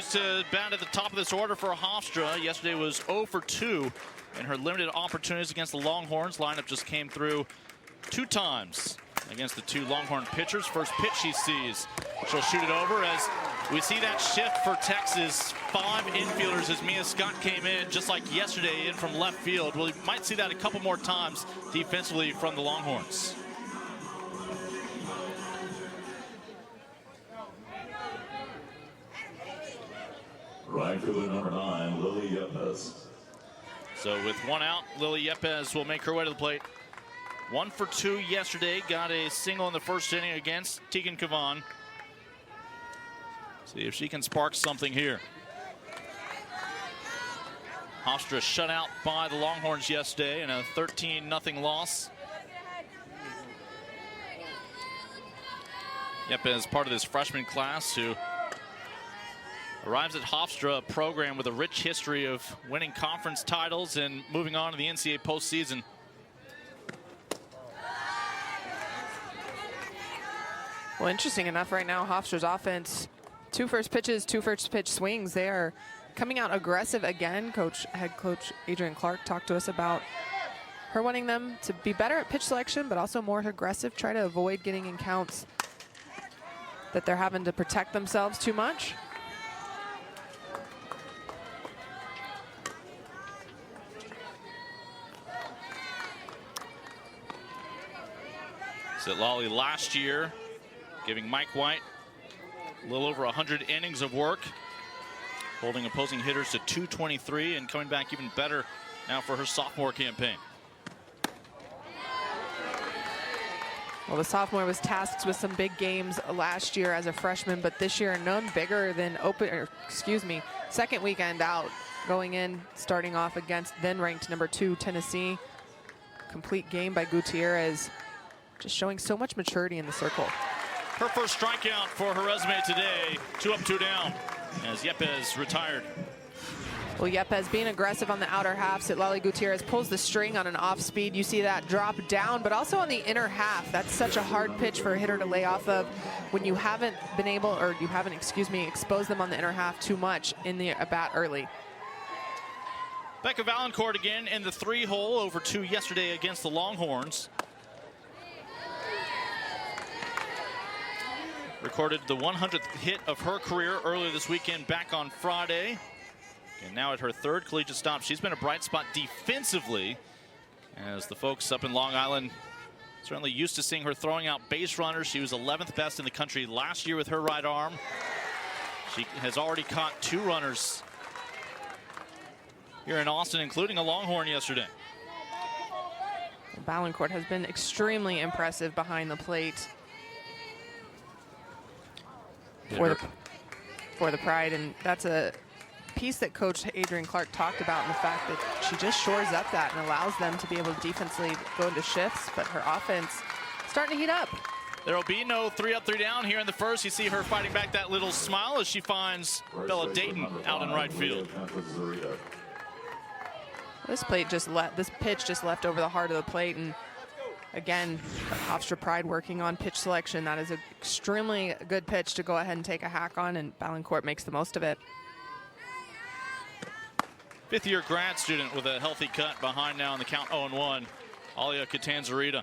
continues to bat at the top of this order for Hofstra. Yesterday was 0 for 2 in her limited opportunities against the Longhorns. Lineup just came through 2 times against the 2 Longhorn pitchers. First pitch she sees, she'll shoot it over as we see that shift for Texas. 5 infielders as Mia Scott came in just like yesterday in from left field. Well, you might see that a couple more times defensively from the Longhorns. Right fielder number 9, Lily Yepes. So with 1 out, Lily Yepes will make her way to the plate. 1 for 2 yesterday. Got a single in the first inning against Tegan Kavan. See if she can spark something here. Hofstra shut out by the Longhorns yesterday in a 13-0 loss. Yepes, part of this freshman class who arrives at Hofstra, a program with a rich history of winning conference titles and moving on to the NCAA postseason. Well, interesting enough, right now, Hofstra's offense, 2 first pitches, 2 first pitch swings. They are coming out aggressive again. Head coach Adrian Clark talked to us about her wanting them to be better at pitch selection, but also more aggressive, try to avoid getting in counts that they're having to protect themselves too much. Lolly last year, giving Mike White a little over 100 innings of work, holding opposing hitters to 223 and coming back even better now for her sophomore campaign. Well, the sophomore was tasked with some big games last year as a freshman, but this year none bigger than second weekend out, going in, starting off against then ranked number 2 Tennessee. Complete game by Gutierrez, just showing so much maturity in the circle. Her first strikeout for her resume today. 2 up, 2 down as Yepes retired. Well, Yepes being aggressive on the outer half. Lolly Gutierrez pulls the string on an off speed. You see that drop down, but also on the inner half. That's such a hard pitch for a hitter to lay off of when you haven't been able, or you haven't, exposed them on the inner half too much in the at-bat early. Becca Valancourt again in the 3-hole, over 2 yesterday against the Longhorns. Recorded the 100th hit of her career earlier this weekend back on Friday. And now at her 3rd collegiate stop. She's been a bright spot defensively, as the folks up in Long Island certainly used to seeing her throwing out base runners. She was 11th best in the country last year with her right arm. She has already caught 2 runners here in Austin, including a Longhorn yesterday. Valancourt has been extremely impressive behind the plate for the Pride, and that's a piece that Coach Adrian Clark talked about, in the fact that she just shores up that and allows them to be able to defensively go into shifts, but her offense starting to heat up. There will be no 3 up, 3 down here in the first. You see her fighting back that little smile as she finds Bella Dayton out in right field. This pitch just left over the heart of the plate, and again, Hofstra Pride working on pitch selection. That is an extremely good pitch to go ahead and take a hack on, and Valancourt makes the most of it. 5th-year grad student with a healthy cut behind now in the count 0-1, Alia Catanzarita.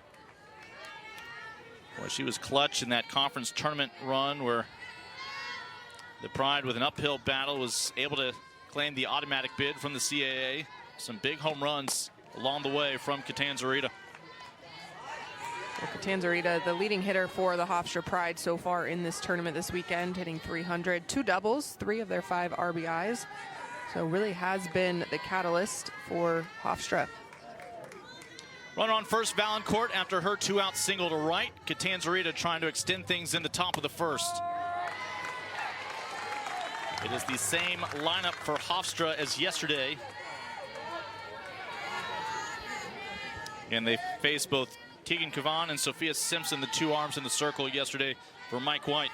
Boy, she was clutch in that conference tournament run where the Pride, with an uphill battle, was able to claim the automatic bid from the CAA. Some big home runs along the way from Catanzarita. Well, Catanzarita, the leading hitter for the Hofstra Pride so far in this tournament this weekend, hitting 300, 2 doubles, 3 of their 5 RBIs. So really has been the catalyst for Hofstra. Runner on first, Valancourt, after her 2-out single to right. Catanzarita trying to extend things in the top of the first. It is the same lineup for Hofstra as yesterday. And they faced both Tegan Kavan and Sophia Simpson, the 2 arms in the circle yesterday for Mike White.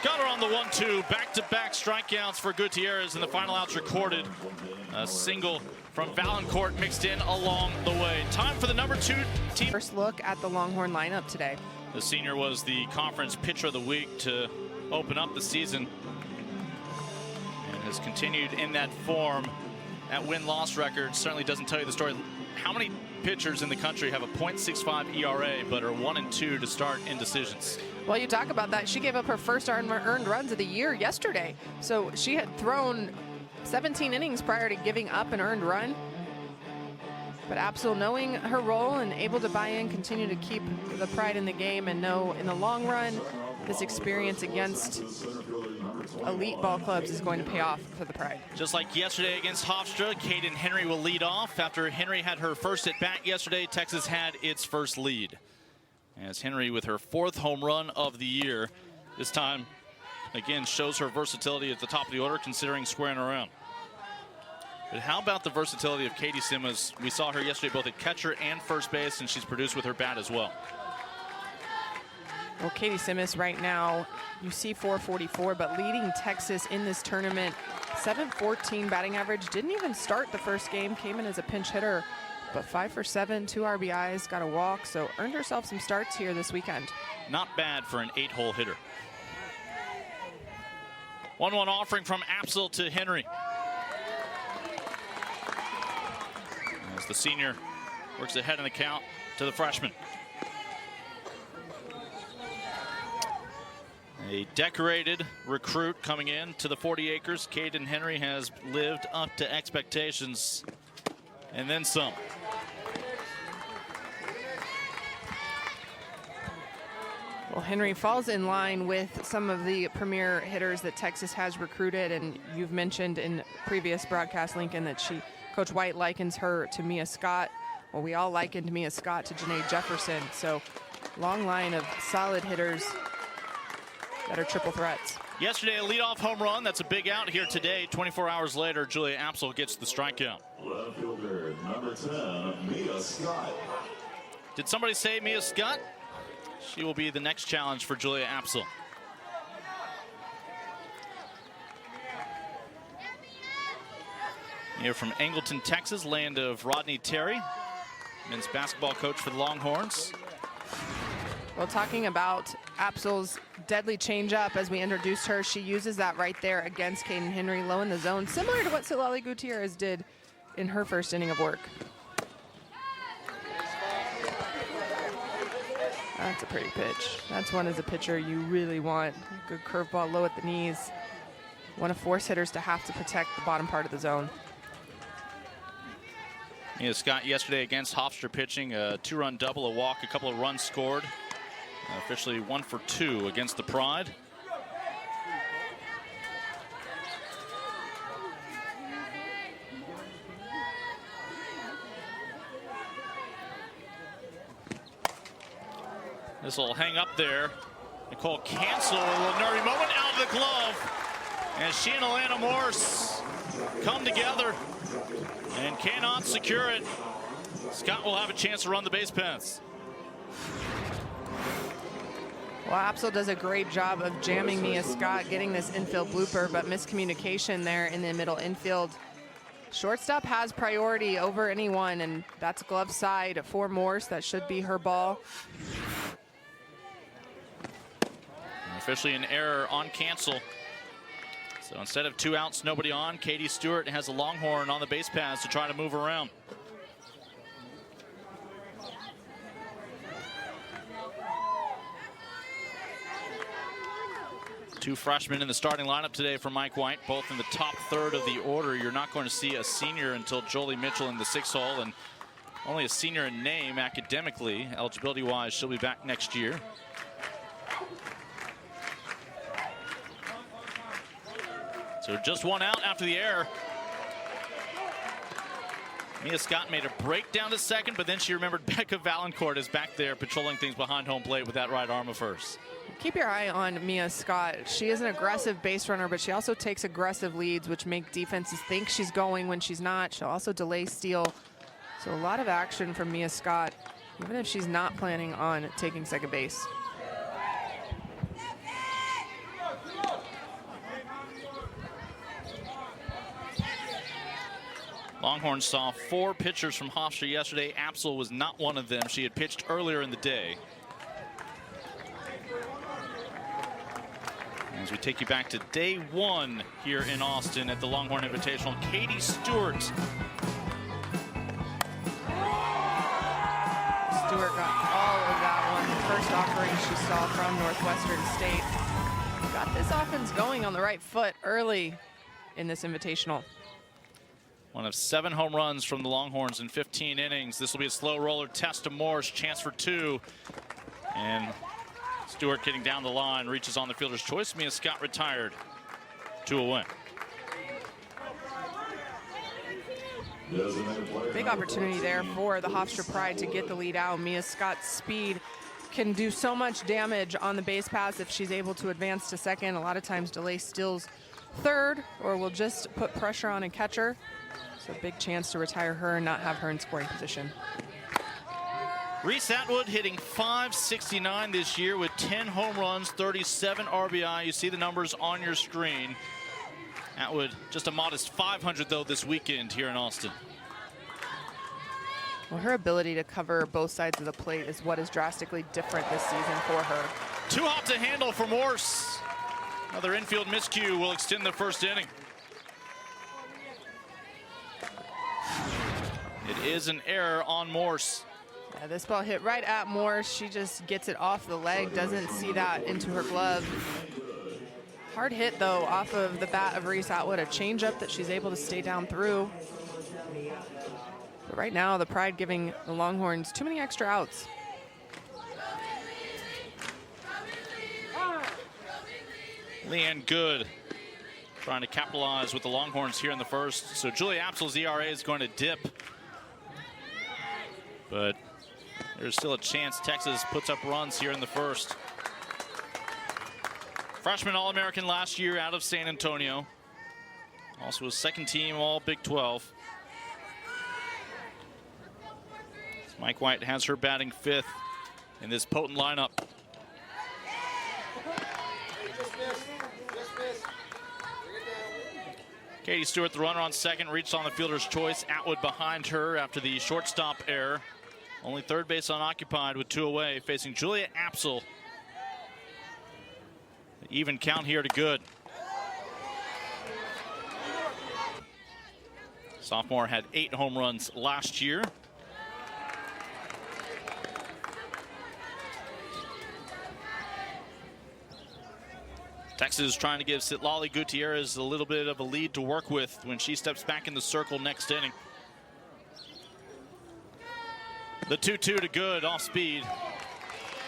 Got her on the 1-2, back-to-back strikeouts for Gutierrez, and the final out's recorded. A single from Valancourt mixed in along the way. Time for the number 2 team. First look at the Longhorn lineup today. The senior was the conference pitcher of the week to open up the season and has continued in that form. That win-loss record certainly doesn't tell you the story. How many pitchers in the country have a .65 ERA but are 1-2 to start in decisions? Well, you talk about that. She gave up her first earned runs of the year yesterday. So she had thrown 17 innings prior to giving up an earned run. But Apsel, knowing her role and able to buy in, continue to keep the pride in the game and know in the long run, this experience against elite ball clubs is going to pay off for the pride. Just like yesterday against Hofstra, Caden Henry will lead off. After Henry had her first at bat yesterday, Texas had its first lead. As Henry with her 4th home run of the year, this time again shows her versatility at the top of the order considering squaring around. But how about the versatility of Katie Simmons? We saw her yesterday both at catcher and first base, and she's produced with her bat as well. Well, Katie Simmons right now, you see 444, but leading Texas in this tournament. 714 batting average. Didn't even start the first game, came in as a pinch hitter, but 5 for 7, 2 RBIs, got a walk, so earned herself some starts here this weekend. Not bad for an 8-hole hitter. 1-1 offering from Apsel to Henry. As the senior works ahead in the count to the freshman. A decorated recruit coming in to the 40 acres. Caden Henry has lived up to expectations and then some. Well, Henry falls in line with some of the premier hitters that Texas has recruited, and you've mentioned in previous broadcast, Lincoln, that Coach White likens her to Mia Scott. Well, we all likened Mia Scott to Janae Jefferson, so long line of solid hitters that are triple threats. Yesterday, a leadoff home run. That's a big out here today. 24 hours later, Julia Apsel gets the strikeout. Left fielder, number 10, Mia Scott. Did somebody say Mia Scott? She will be the next challenge for Julia Apsel. Here from Angleton, Texas, land of Rodney Terry, men's basketball coach for the Longhorns. Well, talking about Apsel's deadly changeup as we introduced her, she uses that right there against Caden Henry, low in the zone, similar to what Silali Gutierrez did in her first inning of work. That's a pretty pitch. That's one as a pitcher you really want. Good curveball low at the knees. Want to force hitters to have to protect the bottom part of the zone. Mia Scott yesterday against Hofstra pitching a 2-run double, a walk, a couple of runs scored. Officially 1 for 2 against the Pride. This will hang up there. Nicole cancel a little nervy moment out of the glove. And she and Alana Morse come together and cannot secure it. Scott will have a chance to run the base paths. Well, Apsel does a great job of jamming Mia Scott, getting this infield blooper, but miscommunication there in the middle infield. Shortstop has priority over anyone, and that's glove side for Morse. That should be her ball. Officially an error on cancel. So instead of 2 outs, nobody on, Katie Stewart has a Longhorn on the base paths to try to move around. Two freshmen in the starting lineup today for Mike White, both in the top third of the order. You're not going to see a senior until Jolie Mitchell in the 6th hole, and only a senior in name academically. Eligibility-wise, she'll be back next year. So just 1 out after the error. Mia Scott made a break down to second, but then she remembered Becca Valancourt is back there patrolling things behind home plate with that right arm of hers. Keep your eye on Mia Scott. She is an aggressive base runner, but she also takes aggressive leads, which make defenses think she's going when she's not. She'll also delay steal. So a lot of action from Mia Scott, even if she's not planning on taking second base. Longhorns saw 4 pitchers from Hofstra yesterday. Apsel was not one of them. She had pitched earlier in the day. As we take you back to day one here in Austin at the Longhorn Invitational, Katie Stewart. Stewart got all of that one. The first offering she saw from Northwestern State. Got this offense going on the right foot early in this invitational. One of 7 home runs from the Longhorns in 15 innings. This will be a slow roller test to Morse, chance for 2. And Stewart getting down the line, reaches on the fielder's choice. Mia Scott retired. 2 away. Big opportunity there for the Hofstra Pride to get the lead out. Mia Scott's speed can do so much damage on the base pass if she's able to advance to second. A lot of times delay steals third or will just put pressure on a catcher. So a big chance to retire her and not have her in scoring position. Reese Atwood hitting .569 this year with 10 home runs, 37 RBI. You see the numbers on your screen. Atwood just a modest .500 though this weekend here in Austin. Well, her ability to cover both sides of the plate is what is drastically different this season for her. Too hot to handle for Morse. Another infield miscue will extend the first inning. It is an error on Morse. Yeah, this ball hit right at Morse. She just gets it off the leg, doesn't see that into her glove. Hard hit, though, off of the bat of Reese Atwood. A changeup that she's able to stay down through. But right now, the Pride giving the Longhorns too many extra outs. Leanne Good trying to capitalize with the Longhorns here in the first. So Julia Apsel's ERA is going to dip. But there's still a chance Texas puts up runs here in the first. Freshman All-American last year out of San Antonio. Also a second team All Big 12. Mike White has her batting 5th in this potent lineup. Katie Stewart, the runner on second, reached on the fielder's choice. Atwood behind her after the shortstop error. Only third base unoccupied with 2 away, facing Julia Apsel. Even count here to Good. Sophomore had 8 home runs last year. Texas trying to give Citlali Gutierrez a little bit of a lead to work with when she steps back in the circle next inning. The 2-2 to Good off speed.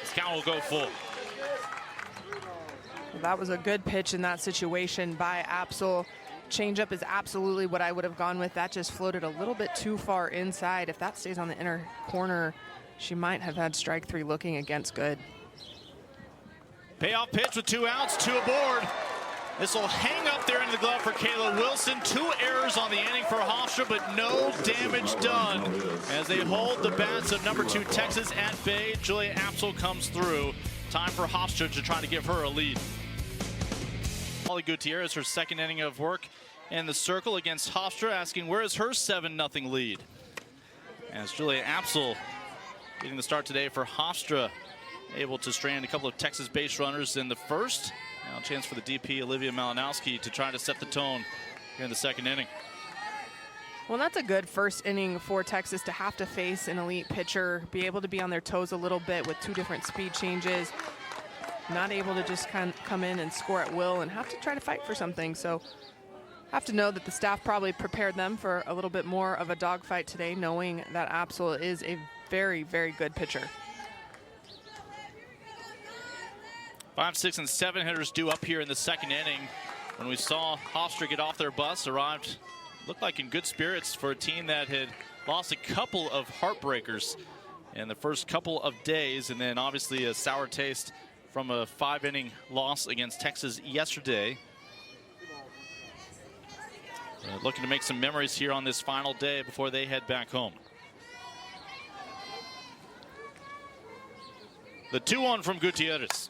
This count will go full. That was a good pitch in that situation by Apsel. Changeup is absolutely what I would have gone with. That just floated a little bit too far inside. If that stays on the inner corner, she might have had strike 3 looking against Good. Payoff pitch with 2 outs, 2 aboard. This will hang up there into the glove for Kayla Wilson. 2 errors on the inning for Hofstra, but no damage done as they hold the bats of number 2 Texas at bay. Julia Apsel comes through. Time for Hofstra to try to give her a lead. Holly Gutierrez, her second inning of work in the circle against Hofstra, asking where is her 7-0 lead? As Julia Apsel getting the start today for Hofstra, able to strand a couple of Texas base runners in the first. Now a chance for the DP, Olivia Malinowski, to try to set the tone here in the second inning. Well, that's a good first inning for Texas to have to face an elite pitcher, be able to be on their toes a little bit with 2 different speed changes, not able to just come in and score at will and have to try to fight for something. So have to know that the staff probably prepared them for a little bit more of a dogfight today, knowing that Apsel is a very, very good pitcher. 5, 6, and 7 hitters due up here in the second inning. When we saw Hofstra get off their bus, arrived, looked like in good spirits for a team that had lost a couple of heartbreakers in the first couple of days, and then obviously a sour taste from a 5-inning loss against Texas yesterday. Looking to make some memories here on this final day before they head back home. The 2-1 from Gutierrez.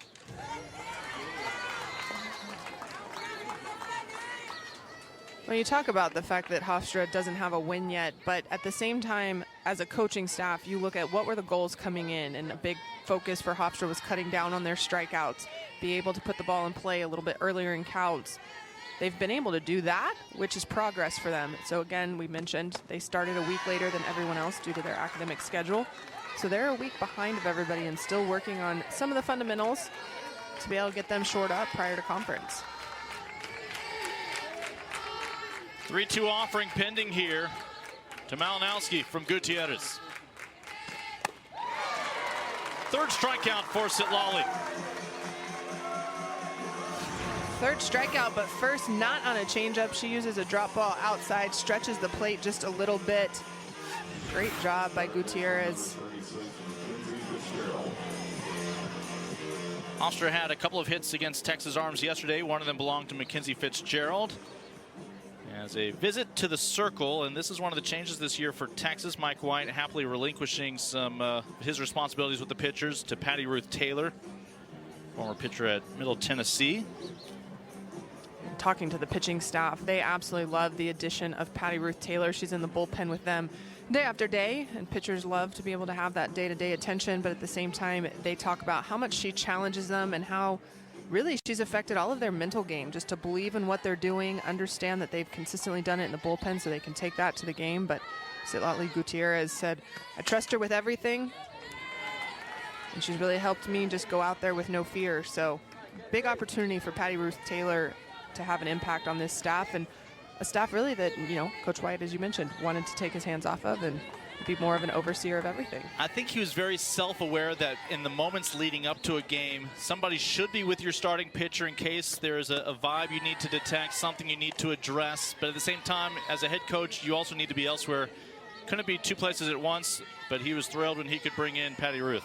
Well, you talk about the fact that Hofstra doesn't have a win yet, but at the same time, as a coaching staff, you look at what were the goals coming in, and a big focus for Hofstra was cutting down on their strikeouts, be able to put the ball in play a little bit earlier in counts. They've been able to do that, which is progress for them. So again, we mentioned they started a week later than everyone else due to their academic schedule. So they're a week behind of everybody and still working on some of the fundamentals to be able to get them shored up prior to conference. 3-2 offering pending here to Malinowski from Gutierrez. Third strikeout for Sitlali. Third strikeout, but first not on a changeup. She uses a drop ball outside, stretches the plate just a little bit. Great job by Gutierrez. Hofstra had a couple of hits against Texas Arms yesterday. One of them belonged to Mackenzie Fitzgerald. As a visit to the circle, and this is one of the changes this year for Texas. Mike White happily relinquishing some his responsibilities with the pitchers to Patty Ruth Taylor, former pitcher at Middle Tennessee. Talking to the pitching staff, they absolutely love the addition of Patty Ruth Taylor. She's in the bullpen with them day after day, and pitchers love to be able to have that day-to-day attention, but at the same time, they talk about how much she challenges them and how really she's affected all of their mental game, just to believe in what they're doing, understand that they've consistently done it in the bullpen so they can take that to the game. But Sitlali Gutierrez said, I trust her with everything, and she's really helped me just go out there with no fear. So big opportunity for Patty Ruth Taylor to have an impact on this staff, and a staff really that, you know, Coach White, as you mentioned, wanted to take his hands off of and be more of an overseer of everything. I think he was very self-aware that in the moments leading up to a game, somebody should be with your starting pitcher in case there's a vibe you need to detect, something you need to address. But at the same time, as a head coach, you also need to be elsewhere. Couldn't be two places at once, but he was thrilled when he could bring in Patty Ruth.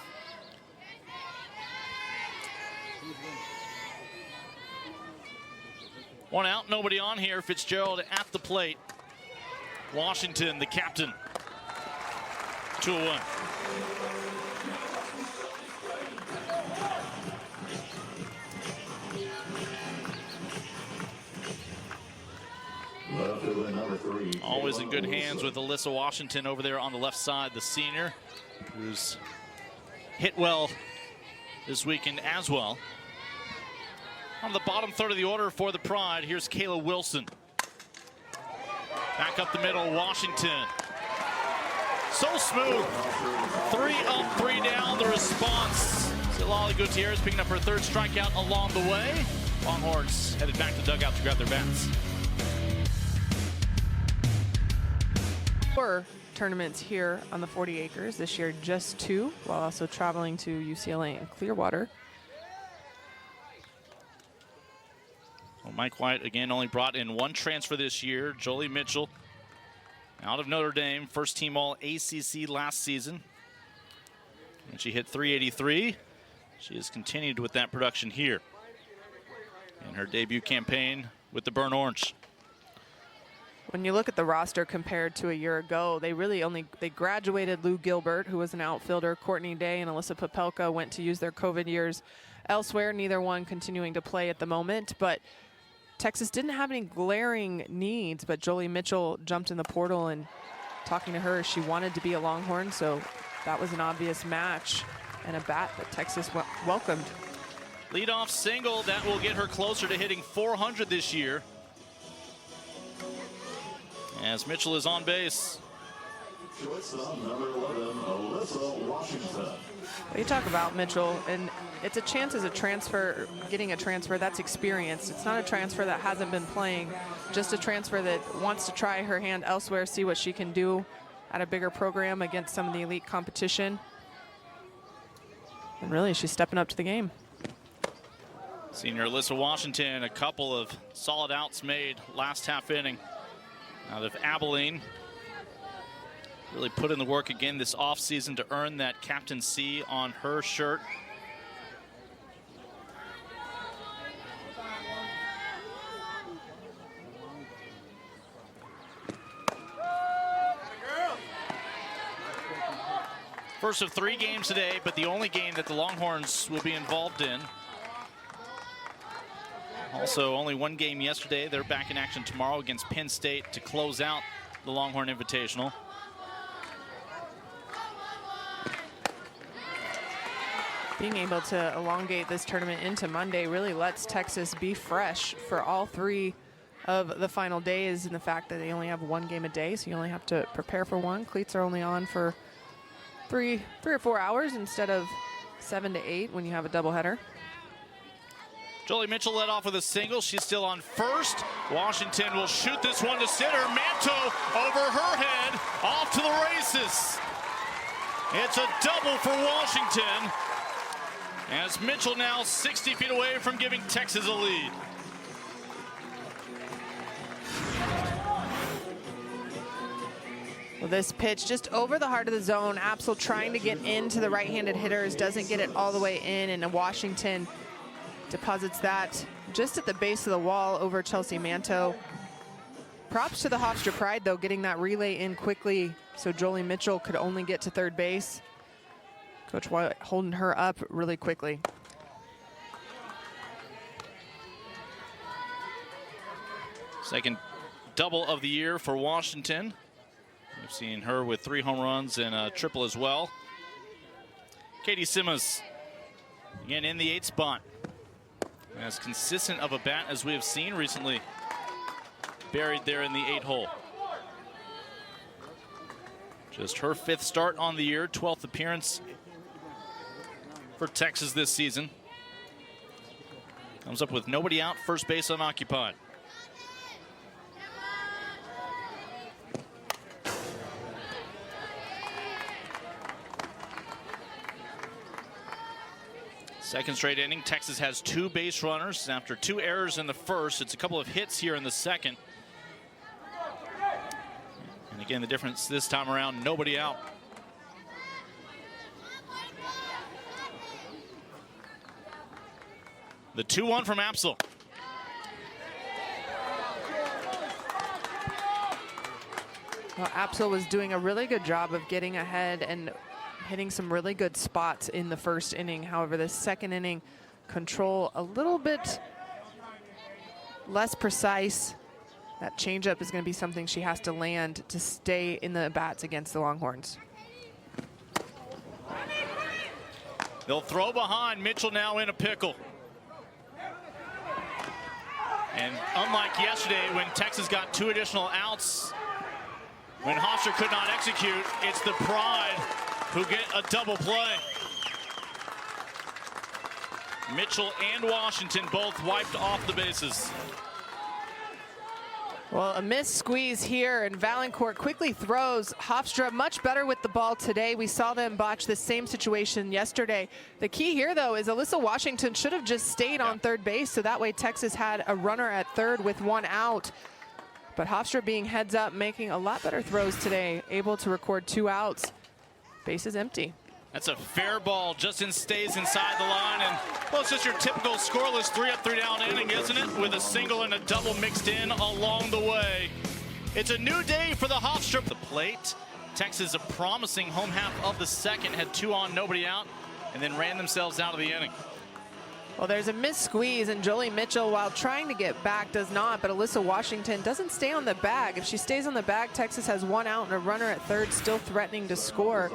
One out, nobody on here. Fitzgerald at the plate. Washington, the captain. 2-1. Left fielder number 3. Always in good hands with Alyssa Washington over there on the left side, the senior, who's hit well this weekend as well. On the bottom third of the order for the Pride, here's Kayla Wilson. Back up the middle, Washington. So smooth. 3 up, 3 down. The response. Sitlali Gutierrez picking up her third strikeout along the way. Longhorns headed back to the dugout to grab their bats. 4 tournaments here on the 40 acres. This year, just 2, while also traveling to UCLA and Clearwater. Well, Mike White, again, only brought in 1 transfer this year. Jolie Mitchell, out of Notre Dame, first team all ACC last season. And she hit .383. She has continued with that production here in her debut campaign with the Burnt Orange. When you look at the roster compared to a year ago, they graduated Lou Gilbert, who was an outfielder. Courtney Day and Alyssa Popelka went to use their COVID years elsewhere, neither one continuing to play at the moment. But Texas didn't have any glaring needs, but Jolie Mitchell jumped in the portal, and talking to her, she wanted to be a Longhorn, so that was an obvious match and a bat that Texas welcomed. Leadoff single, that will get her closer to hitting 400 this year. As Mitchell is on base. Shortstop number 11, Alyssa Washington. You talk about Mitchell, and it's a chance as a transfer, getting a transfer that's experienced. It's not a transfer that hasn't been playing, just a transfer that wants to try her hand elsewhere, see what she can do at a bigger program against some of the elite competition. And really, she's stepping up to the game. Senior Alyssa Washington, a couple of solid outs made last half inning out of Abilene. Really put in the work again this offseason to earn that captaincy on her shirt. First of 3 games today, but the only game that the Longhorns will be involved in. Also, only 1 game yesterday. They're back in action tomorrow against Penn State to close out the Longhorn Invitational. being able to elongate this tournament into Monday really lets Texas be fresh for all 3 of the final days, and the fact that they only have 1 game a day, so you only have to prepare for 1. Cleats are only on for 3 or 4 hours instead of 7 to 8 when you have a doubleheader. Jolie Mitchell led off with a single. She's still on first. Washington will shoot this one to center. Manto over her head, off to the races. It's a double for Washington, as Mitchell now 60 feet away from giving Texas a lead. Well, this pitch just over the heart of the zone. Apsel trying to get into the right-handed hitters, doesn't get it all the way in, and Washington deposits that just at the base of the wall over Chelsea Manto. Props to the Hofstra Pride, though, getting that relay in quickly so Jolie Mitchell could only get to third base. Coach White holding her up really quickly. Second double of the year for Washington. We've seen her with 3 home runs and a triple as well. Katie Simmons, again in the 8th spot. As consistent of a bat as we have seen recently. Buried there in the 8 hole. Just her 5th start on the year, 12th appearance for Texas this season. Comes up with nobody out, first base unoccupied. Second straight inning, Texas has 2 base runners after 2 errors in the first. It's a couple of hits here in the second. And again, the difference this time around, nobody out. The 2-1 from Apsel. Well, Apsel was doing a really good job of getting ahead and hitting some really good spots in the first inning. However, the second inning, control a little bit less precise. That changeup is going to be something she has to land to stay in the bats against the Longhorns. They'll throw behind. Mitchell now in a pickle. And unlike yesterday when Texas got 2 additional outs, when Hofstra could not execute, it's the Pride who get a double play. Mitchell and Washington both wiped off the bases. Well, a missed squeeze here, and Valancourt quickly throws. Hofstra much better with the ball today. We saw them botch the same situation yesterday. The key here, though, is Alyssa Washington should have just stayed on third base, so that way Texas had a runner at third with 1 out. But Hofstra being heads up, making a lot better throws today, able to record 2 outs. Base is empty. That's a fair ball, Justin stays inside the line, and well, it's just your typical scoreless 3-up, 3-down inning, isn't it? With a single and a double mixed in along the way. It's a new day for the Hofstra. The plate, Texas, a promising home half of the second, had 2 on, nobody out, and then ran themselves out of the inning. Well, there's a missed squeeze, and Jolie Mitchell, while trying to get back, does not, but Alyssa Washington doesn't stay on the bag. If she stays on the bag, Texas has 1 out and a runner at third, still threatening to score.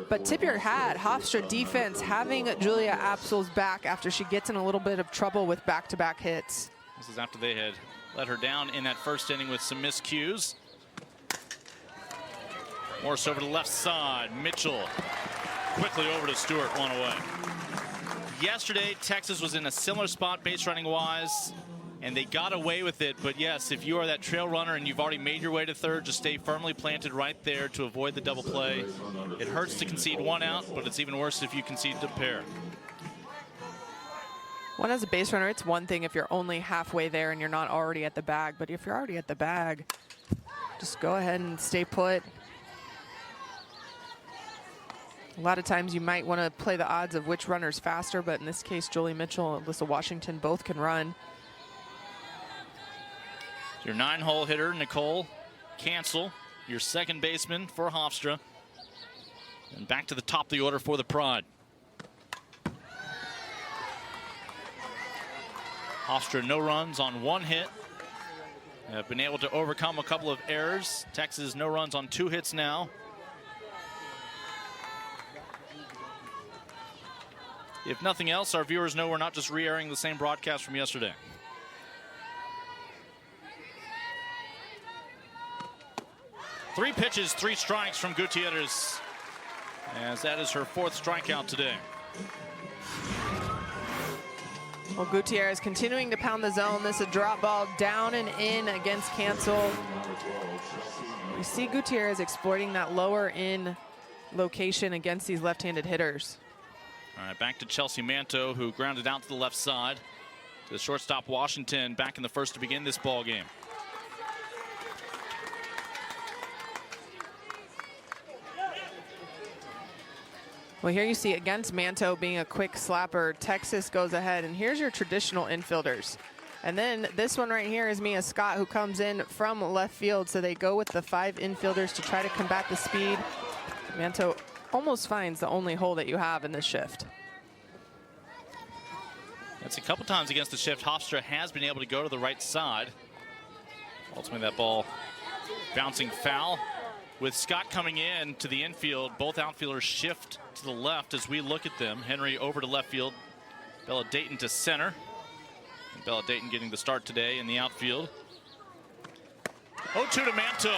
But tip your hat, Hofstra defense having Julia Apsel's back after she gets in a little bit of trouble with back-to-back hits. This is after they had let her down in that first inning with some miscues. Morse over to the left side. Mitchell quickly over to Stewart, 1 away. Yesterday, Texas was in a similar spot base running wise, and they got away with it. But yes, if you are that trail runner and you've already made your way to third, just stay firmly planted right there to avoid the double play. It hurts to concede 1 out, but it's even worse if you concede a pair. One, as a base runner, it's one thing if you're only halfway there and you're not already at the bag. But if you're already at the bag, just go ahead and stay put. A lot of times you might want to play the odds of which runner's faster, but in this case, Jolie Mitchell and Alyssa Washington both can run. Your 9-hole hitter, Nicole Cancel, your second baseman for Hofstra. And back to the top of the order for the Pride. Hofstra no runs on 1 hit. Have been able to overcome a couple of errors. Texas no runs on 2 hits now. if nothing else, our viewers know we're not just re-airing the same broadcast from yesterday. Three pitches, 3 strikes from Gutierrez, as that is her 4th strikeout today. Well, Gutierrez continuing to pound the zone. This is a drop ball down and in against Cancel. We see Gutierrez exploiting that lower in location against these left-handed hitters. All right, back to Chelsea Manto, who grounded out to the left side. To the shortstop Washington, back in the first to begin this ball game. Well, here you see against Manto being a quick slapper, Texas goes ahead, and here's your traditional infielders. And then this one right here is Mia Scott, who comes in from left field, so they go with the 5 infielders to try to combat the speed. Manto almost finds the only hole that you have in this shift. That's a couple times against the shift. Hofstra has been able to go to the right side. Ultimately, that ball bouncing foul. With Scott coming in to the infield, both outfielders shift to the left as we look at them. Henry over to left field, Bella Dayton to center. And Bella Dayton getting the start today in the outfield. 0-2 to Manto.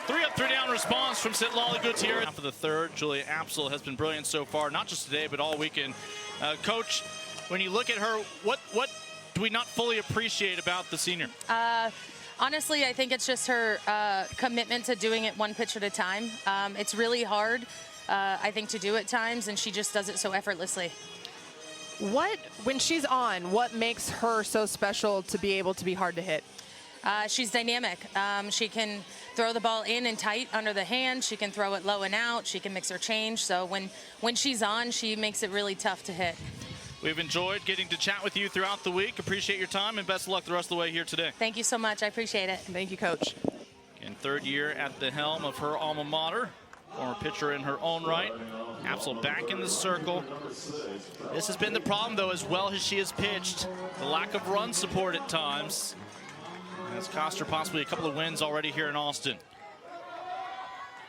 3 up, 3 down response from Sitlali Gutierrez. For the third, Julia Apsel has been brilliant so far, not just today, but all weekend. Coach, when you look at her, what do we not fully appreciate about the senior? Honestly, I think it's just her commitment to doing it 1 pitch at a time. It's really hard, I think, to do at times, and she just does it so effortlessly. When she's on, what makes her so special to be able to be hard to hit? She's dynamic. She can throw the ball in and tight under the hand. She can throw it low and out. She can mix her change. So when she's on, she makes it really tough to hit. We've enjoyed getting to chat with you throughout the week. Appreciate your time, and best of luck the rest of the way here today. Thank you so much. I appreciate it. Thank you, Coach. In 3rd year at the helm of her alma mater, former pitcher in her own right. Apsel back in the circle. This has been the problem, though, as well as she has pitched. The lack of run support at times has cost her possibly a couple of wins already here in Austin.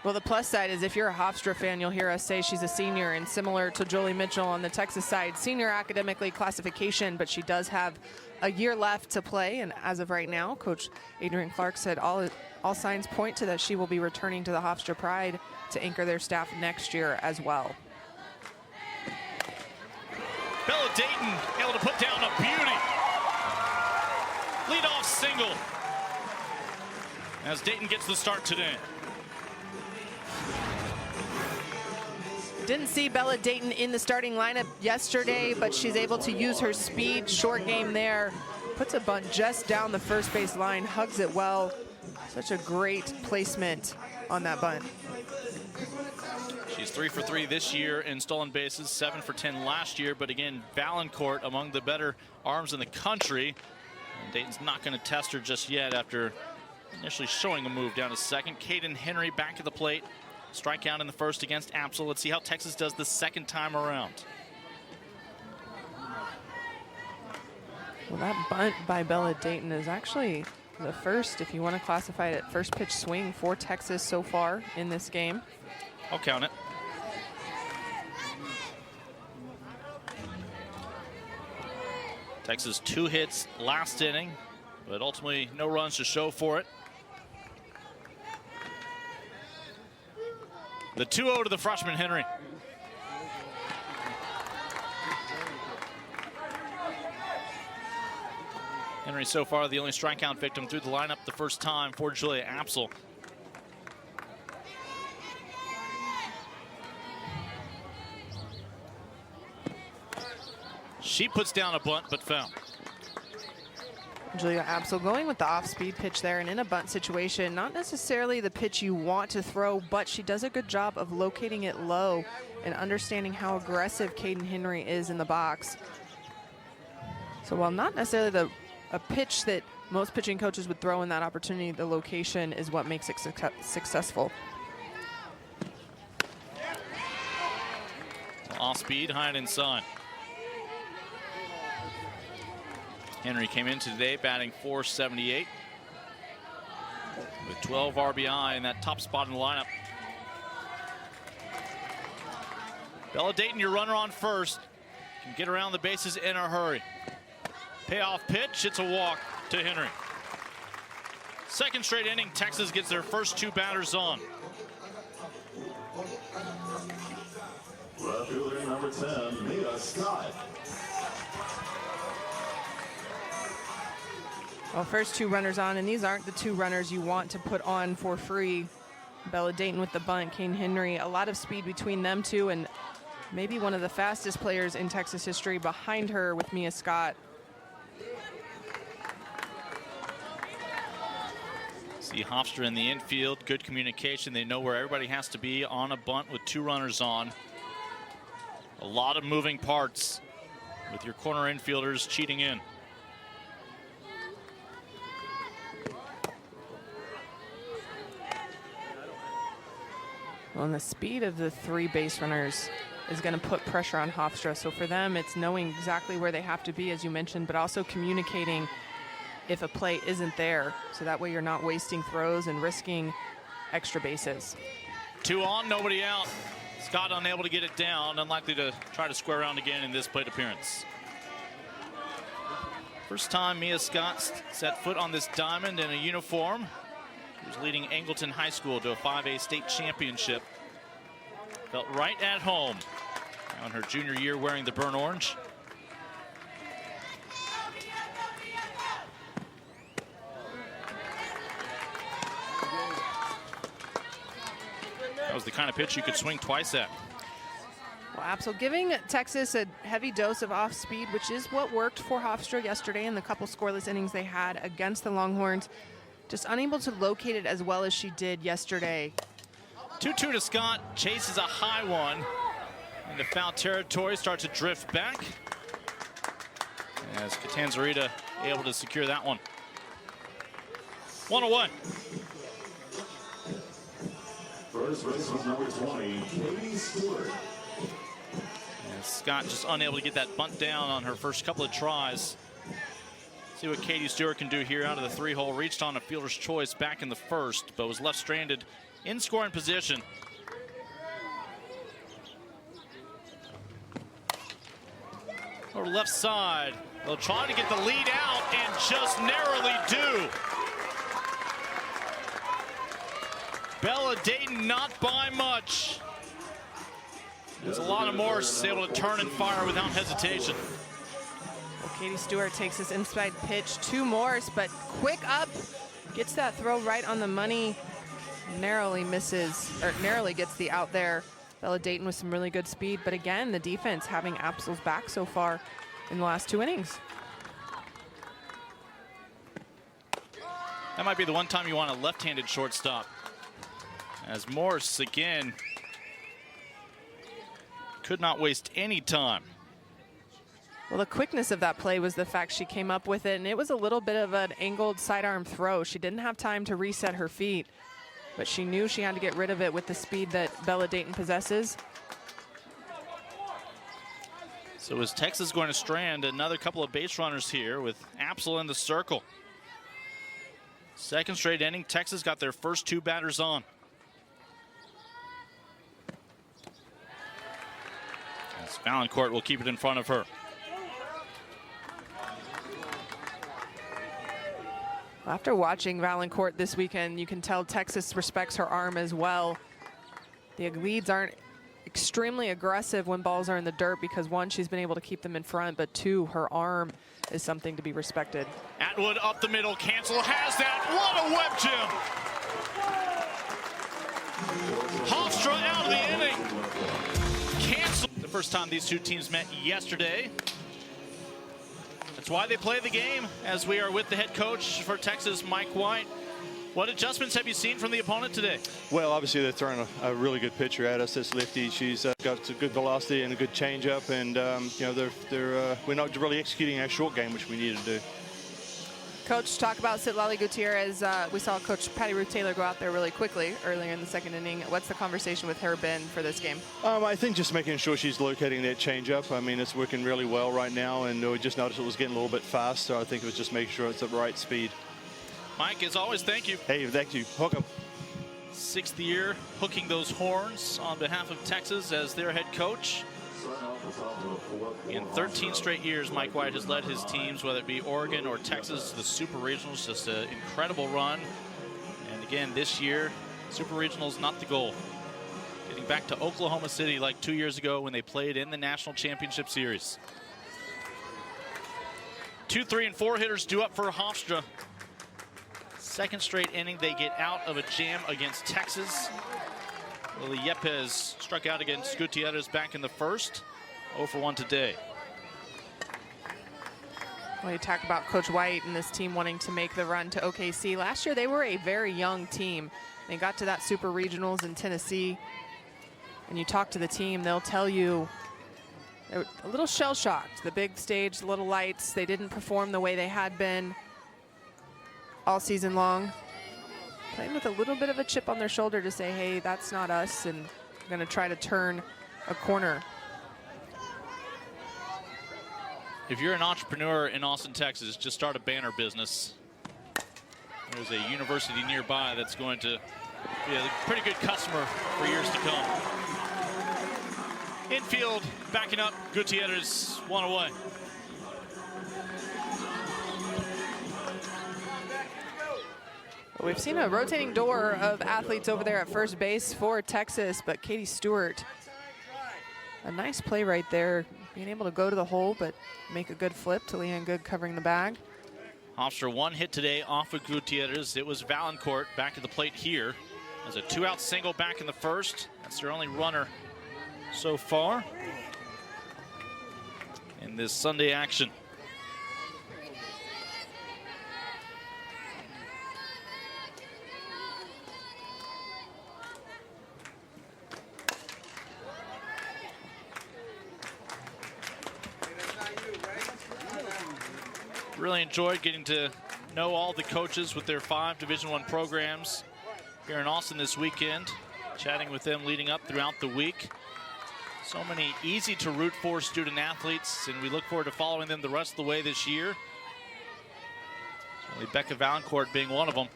Well, the plus side is if you're a Hofstra fan, you'll hear us say she's a senior, and similar to Jolie Mitchell on the Texas side, senior academically classification, but she does have a year left to play. And as of right now, Coach Adrian Clark said all signs point to that she will be returning to the Hofstra Pride to anchor their staff next year as well. Bella Dayton able to put down a beauty. Leadoff single as Dayton gets the start today. Didn't see Bella Dayton in the starting lineup yesterday, but she's able to use her speed, short game there. Puts a bunt just down the first base line, hugs it well. Such a great placement on that bunt. She's 3 for 3 this year in stolen bases, 7 for 10 last year. But again, Valancourt among the better arms in the country. And Dayton's not going to test her just yet after initially showing a move down to second. Caden Henry back at the plate. Strikeout in the first against Apsel. Let's see how Texas does the second time around. Well, that bunt by Bella Dayton is actually the first, if you want to classify it, first pitch swing for Texas so far in this game. I'll count it. Texas 2 hits last inning, but ultimately no runs to show for it. The 2-0 to the freshman, Henry. Henry so far the only strikeout victim through the lineup the first time for Julia Apsel. She puts down a bunt, but foul. Julia Apsel going with the off-speed pitch there, and in a bunt situation, not necessarily the pitch you want to throw, but she does a good job of locating it low and understanding how aggressive Caden Henry is in the box. So while not necessarily a pitch that most pitching coaches would throw in that opportunity, the location is what makes it successful. Off speed, high and inside. Henry came in today batting .478 with 12 RBI in that top spot in the lineup. Bella Dayton, your runner on first. Can get around the bases in a hurry. Payoff pitch, it's a walk to Henry. Second straight inning, Texas gets their first 2 batters on. Left fielder number 10, Mia Scott. Well, first 2 runners on, and these aren't the 2 runners you want to put on for free. Bella Dayton with the bunt, Kane Henry, a lot of speed between them two, and maybe one of the fastest players in Texas history behind her with Mia Scott. See Hofstra in the infield, good communication. They know where everybody has to be on a bunt with 2 runners on. A lot of moving parts with your corner infielders cheating in. Well, and the speed of the 3 base runners is going to put pressure on Hofstra. So for them, it's knowing exactly where they have to be, as you mentioned, but also communicating if a play isn't there. So that way you're not wasting throws and risking extra bases. 2 on, nobody out. Scott unable to get it down, unlikely to try to square around again in this plate appearance. First time Mia Scott set foot on this diamond in a uniform. She was leading Angleton High School to a 5A state championship. Felt right at home on her junior year wearing the burnt orange. That was the kind of pitch you could swing twice at. Well, Absol giving Texas a heavy dose of off speed, which is what worked for Hofstra yesterday in the couple scoreless innings they had against the Longhorns. Just unable to locate it as well as she did yesterday. 2-2 to Scott, chases a high one into foul territory, starts to drift back. As Catanzarita able to secure that one. 1-1. First baseman number 20, Katie Stewart. And Scott just unable to get that bunt down on her first couple of tries. See what Katie Stewart can do here out of the 3-hole. Reached on a fielder's choice back in the first, but was left stranded in scoring position. Over left side. They'll try to get the lead out and just narrowly do. Bella Dayton not by much. There's a lot of Morse able to turn and fire without hesitation. Well, Katie Stewart takes this inside pitch to Morse, but quick up, gets that throw right on the money. Narrowly misses, or narrowly gets the out there. Bella Dayton with some really good speed, but again, the defense having Absol's back so far in the last 2 innings. That might be the one time you want a left-handed shortstop. As Morse, again, could not waste any time. Well, the quickness of that play was the fact she came up with it, and it was a little bit of an angled sidearm throw. She didn't have time to reset her feet, but she knew she had to get rid of it with the speed that Bella Dayton possesses. So is Texas going to strand another couple of base runners here with Absol in the circle? Second straight inning, Texas got their first 2 batters on. As Valancourt will keep it in front of her. After watching Valancourt this weekend, you can tell Texas respects her arm as well. The leads aren't extremely aggressive when balls are in the dirt because 1, she's been able to keep them in front, but 2, her arm is something to be respected. Atwood up the middle, Cancel has that. What a web gem! Hofstra out of the inning. Cancel. The first time these 2 teams met yesterday. That's why they play the game, as we are with the head coach for Texas, Mike White. What adjustments have you seen from the opponent today? Well, obviously they're throwing a really good pitcher at us. This lefty, she's got a good velocity and a good changeup, and you know we're not really executing our short game, which we need to do. Coach, talk about Citlali Gutierrez. We saw Coach Patty Ruth Taylor go out there really quickly earlier in the second inning. What's the conversation with her been for this game? I think just making sure she's locating that changeup. I mean, it's working really well right now, and we just noticed it was getting a little bit fast, so I think it was just making sure it's at the right speed. Mike, as always, thank you. Hey, thank you. Hook 'em. 6th year hooking those horns on behalf of Texas as their head coach. In 13 straight years, Mike White has led his teams, whether it be Oregon or Texas, to the Super Regionals. Just an incredible run. And again, this year, Super Regionals not the goal. Getting back to Oklahoma City like 2 years ago when they played in the National Championship Series. 2, 3, and 4 hitters due up for Hofstra. Second straight inning, they get out of a jam against Texas. Lily Yepes struck out against Gutierrez back in the first. 0 for 1 today. Well, you talk about Coach White and this team wanting to make the run to OKC. Last year, they were a very young team. They got to that Super Regionals in Tennessee. And you talk to the team, they'll tell you they were a little shell-shocked. The big stage, the little lights, they didn't perform the way they had been all season long. Playing with a little bit of a chip on their shoulder to say, hey, that's not us, and we're going to try to turn a corner. If you're an entrepreneur in Austin, Texas, just start a banner business. There's a university nearby that's going to be a pretty good customer for years to come. Infield backing up, Gutierrez 1 away. We've seen a rotating door of athletes over there at first base for Texas, but Katie Stewart, a nice play right there, being able to go to the hole but make a good flip to Leanne Good covering the bag. Hofstra 1 hit today off of Gutierrez. It was Valancourt back to the plate here. As a 2-out single back in the first. That's their only runner so far in this Sunday action. Really enjoyed getting to know all the coaches with their 5 Division I programs here in Austin this weekend, chatting with them leading up throughout the week. So many easy to root for student athletes, and we look forward to following them the rest of the way this year. Certainly Becca Valancourt being one of them.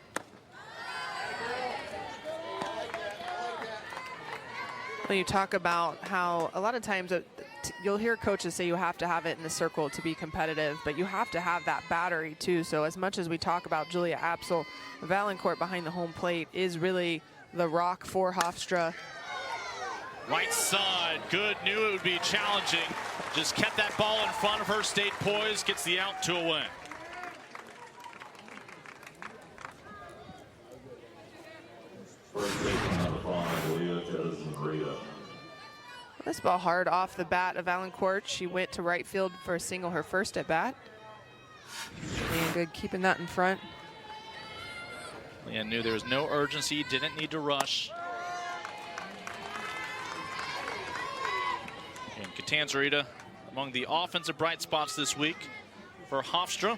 When you talk about how a lot of times you'll hear coaches say you have to have it in the circle to be competitive, but you have to have that battery too. So as much as we talk about Julia Apsel, Valancourt behind the home plate is really the rock for Hofstra. Right side, Good knew it would be challenging. Just kept that ball in front of her, stayed poised, gets the out, 2 away. First baseman on the five, Leah Tedesman-Rita. This ball hard off the bat of Valancourt. She went to right field for a single her first at bat. And Good keeping that in front. Leanne knew there was no urgency, didn't need to rush. And Catanzarita among the offensive bright spots this week for Hofstra.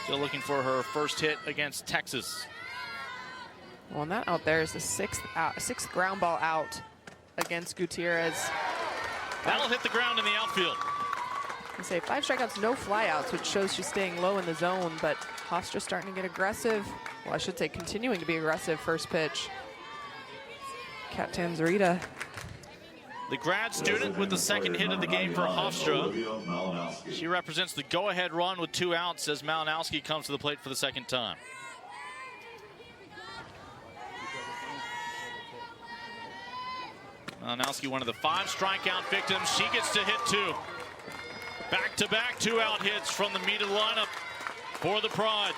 Still looking for her first hit against Texas. Well, and that out there is the sixth ground ball out against Gutierrez. That'll hit the ground in the outfield. I say 5 strikeouts, no flyouts, which shows she's staying low in the zone, but Hofstra starting to get aggressive. Well, I should say continuing to be aggressive. First pitch. Catanzarita. The grad student with the second hit of the game for Hofstra. She represents the go-ahead run with 2 outs as Malinowski comes to the plate for the second time. Malinowski, one of the 5 strikeout victims. She gets to hit 2. Back-to-back 2-out hits from the meat of the lineup for the Pride.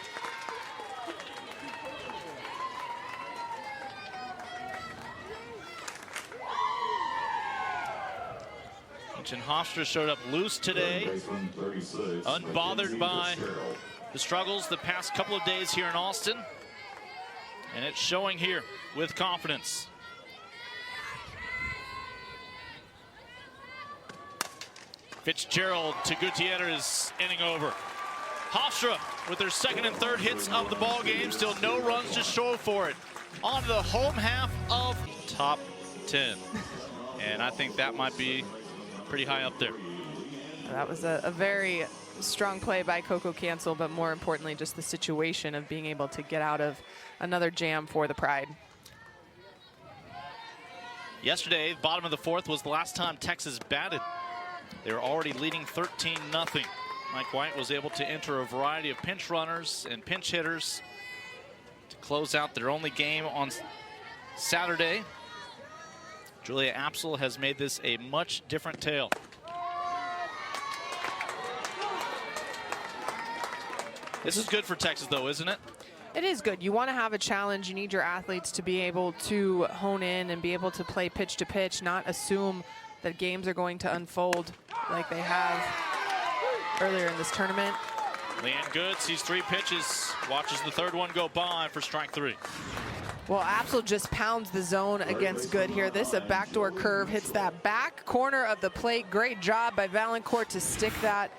And Hofstra showed up loose today, unbothered by the struggles the past couple of days here in Austin. And it's showing here with confidence. Fitzgerald to Gutierrez, inning over. Hofstra with their second and third hits of the ball game. Still no runs to show for it. On to the home half of top 10. And I think that might be pretty high up there. That was a very strong play by Coco Cancel, but more importantly, just the situation of being able to get out of another jam for the Pride. Yesterday, bottom of the fourth was the last time Texas batted. They were already leading 13-0. Mike White was able to enter a variety of pinch runners and pinch hitters to close out their only game on Saturday. Julia Apsel has made this a much different tale. This is good for Texas, though, isn't it? It is good. You want to have a challenge. You need your athletes to be able to hone in and be able to play pitch to pitch, not assume that games are going to unfold like they have earlier in this tournament. Leanne Good sees 3 pitches, watches the third one go by for strike 3. Well, Apsel just pounds the zone against Good here. This is a backdoor curve, hits that back corner of the plate. Great job by Valancourt to stick that.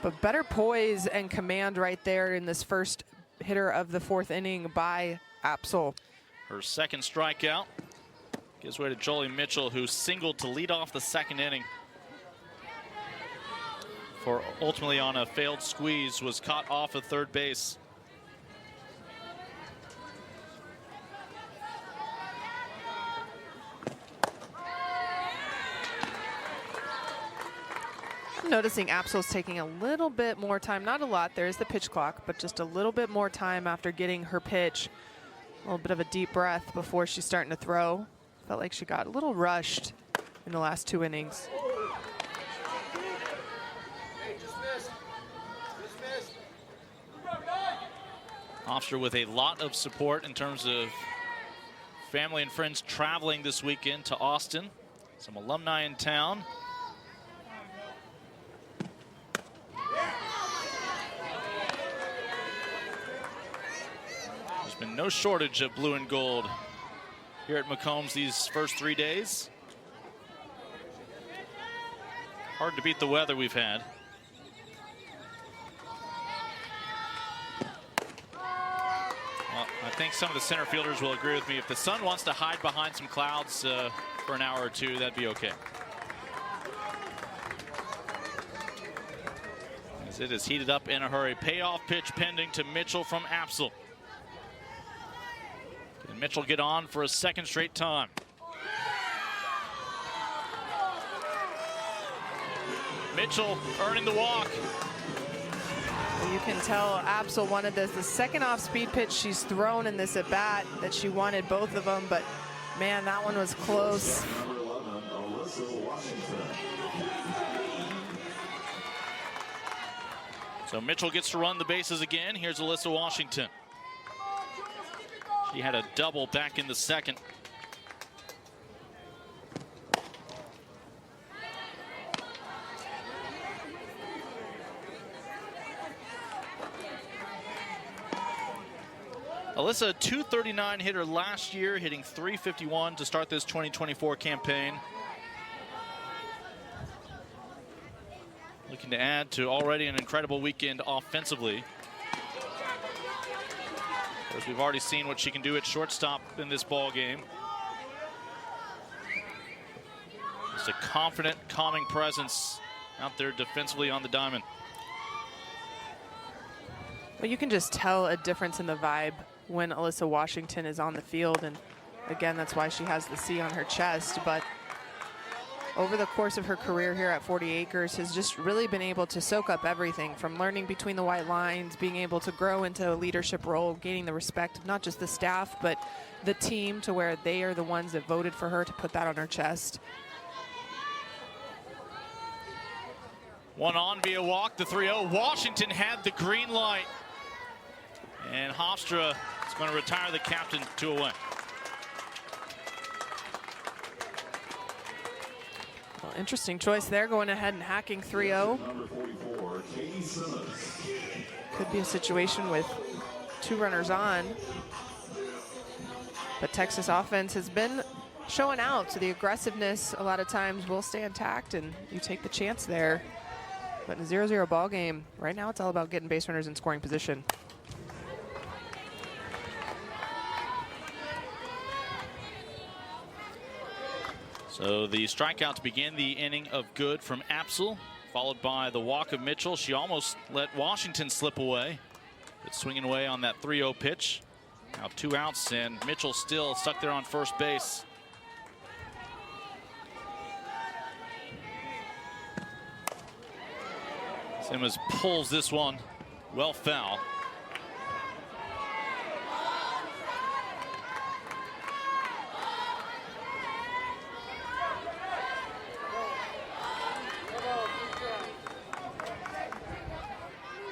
But better poise and command right there in this first hitter of the fourth inning by Apsel. Her second strikeout gives way to Jolie Mitchell, who singled to lead off the second inning. For ultimately on a failed squeeze, was caught off of third base. I'm noticing Apsel's taking a little bit more time, not a lot, there's the pitch clock, but just a little bit more time after getting her pitch. A little bit of a deep breath before she's starting to throw. Felt like she got a little rushed in the last 2 innings. Hofstra with a lot of support in terms of family and friends traveling this weekend to Austin. Some alumni in town. There's been no shortage of blue and gold here at McCombs these first 3 days. Hard to beat the weather we've had. Well, I think some of the center fielders will agree with me. If the sun wants to hide behind some clouds for an hour or two, that'd be okay. As it is heated up in a hurry. Payoff pitch pending to Mitchell from Apsel. Can Mitchell get on for a second straight time? Mitchell earning the walk. You can tell Apsel wanted this. The second off-speed pitch she's thrown in this at-bat that she wanted both of them, but man, that one was close. So Mitchell gets to run the bases again. Here's Alyssa Washington. She had a double back in the second. Alyssa, a .239 hitter last year, hitting .351 to start this 2024 campaign. Looking to add to already an incredible weekend offensively. Of course, we've already seen what she can do at shortstop in this ball game. Just a confident, calming presence out there defensively on the diamond. Well, you can just tell a difference in the vibe when Alyssa Washington is on the field, and again, that's why she has the C on her chest. But over the course of her career here at 40 Acres, has just really been able to soak up everything from learning between the white lines, being able to grow into a leadership role, gaining the respect of not just the staff, but the team, to where they are the ones that voted for her to put that on her chest. One on via walk, the 3-0. Washington had the green light. And Hofstra is going to retire the captain 2 away. Well, interesting choice there, going ahead and hacking 3-0. Could be a situation with 2 runners on. But Texas offense has been showing out, so the aggressiveness a lot of times will stay intact, and you take the chance there. But in a 0-0 ball game, right now it's all about getting base runners in scoring position. So the strikeout to begin the inning of Good from Apsel, followed by the walk of Mitchell. She almost let Washington slip away, but swinging away on that 3-0 pitch. Now 2 outs, and Mitchell still stuck there on first base. Simmons pulls this one well foul.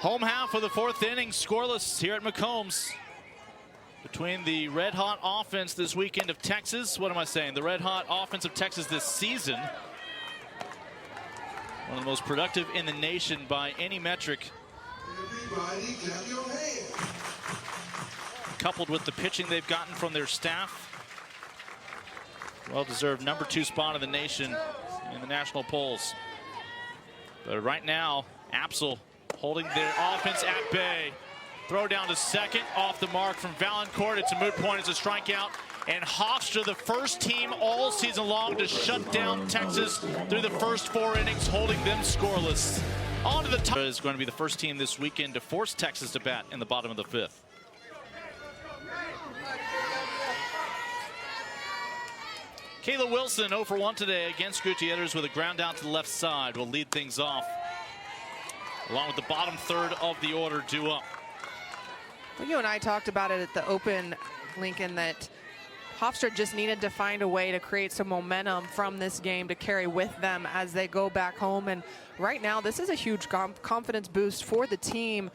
Home half of the 4th inning, scoreless here at McCombs. Between the red-hot offense this weekend of Texas, what am I saying? The red-hot offense of Texas this season. One of the most productive in the nation by any metric. Everybody clap your hands. Coupled with the pitching they've gotten from their staff. Well-deserved number 2 spot in the nation in the national polls. But right now, Apsel holding their offense at bay. Throw down to second, off the mark from Valancourt. It's a moot point, it's a strikeout. And Hofstra, the first team all season long to shut down Texas through the first 4 innings, holding them scoreless. On to the top is going to be the first team this weekend to force Texas to bat in the bottom of the 5th. Kayla Wilson 0 for 1 today against Gutierrez with a ground out to the left side will lead things off, along with the bottom 3rd of the order due up. Well, you and I talked about it at the Open, Lincoln, that Hofstra just needed to find a way to create some momentum from this game to carry with them as they go back home. And right now, this is a huge confidence boost for the team.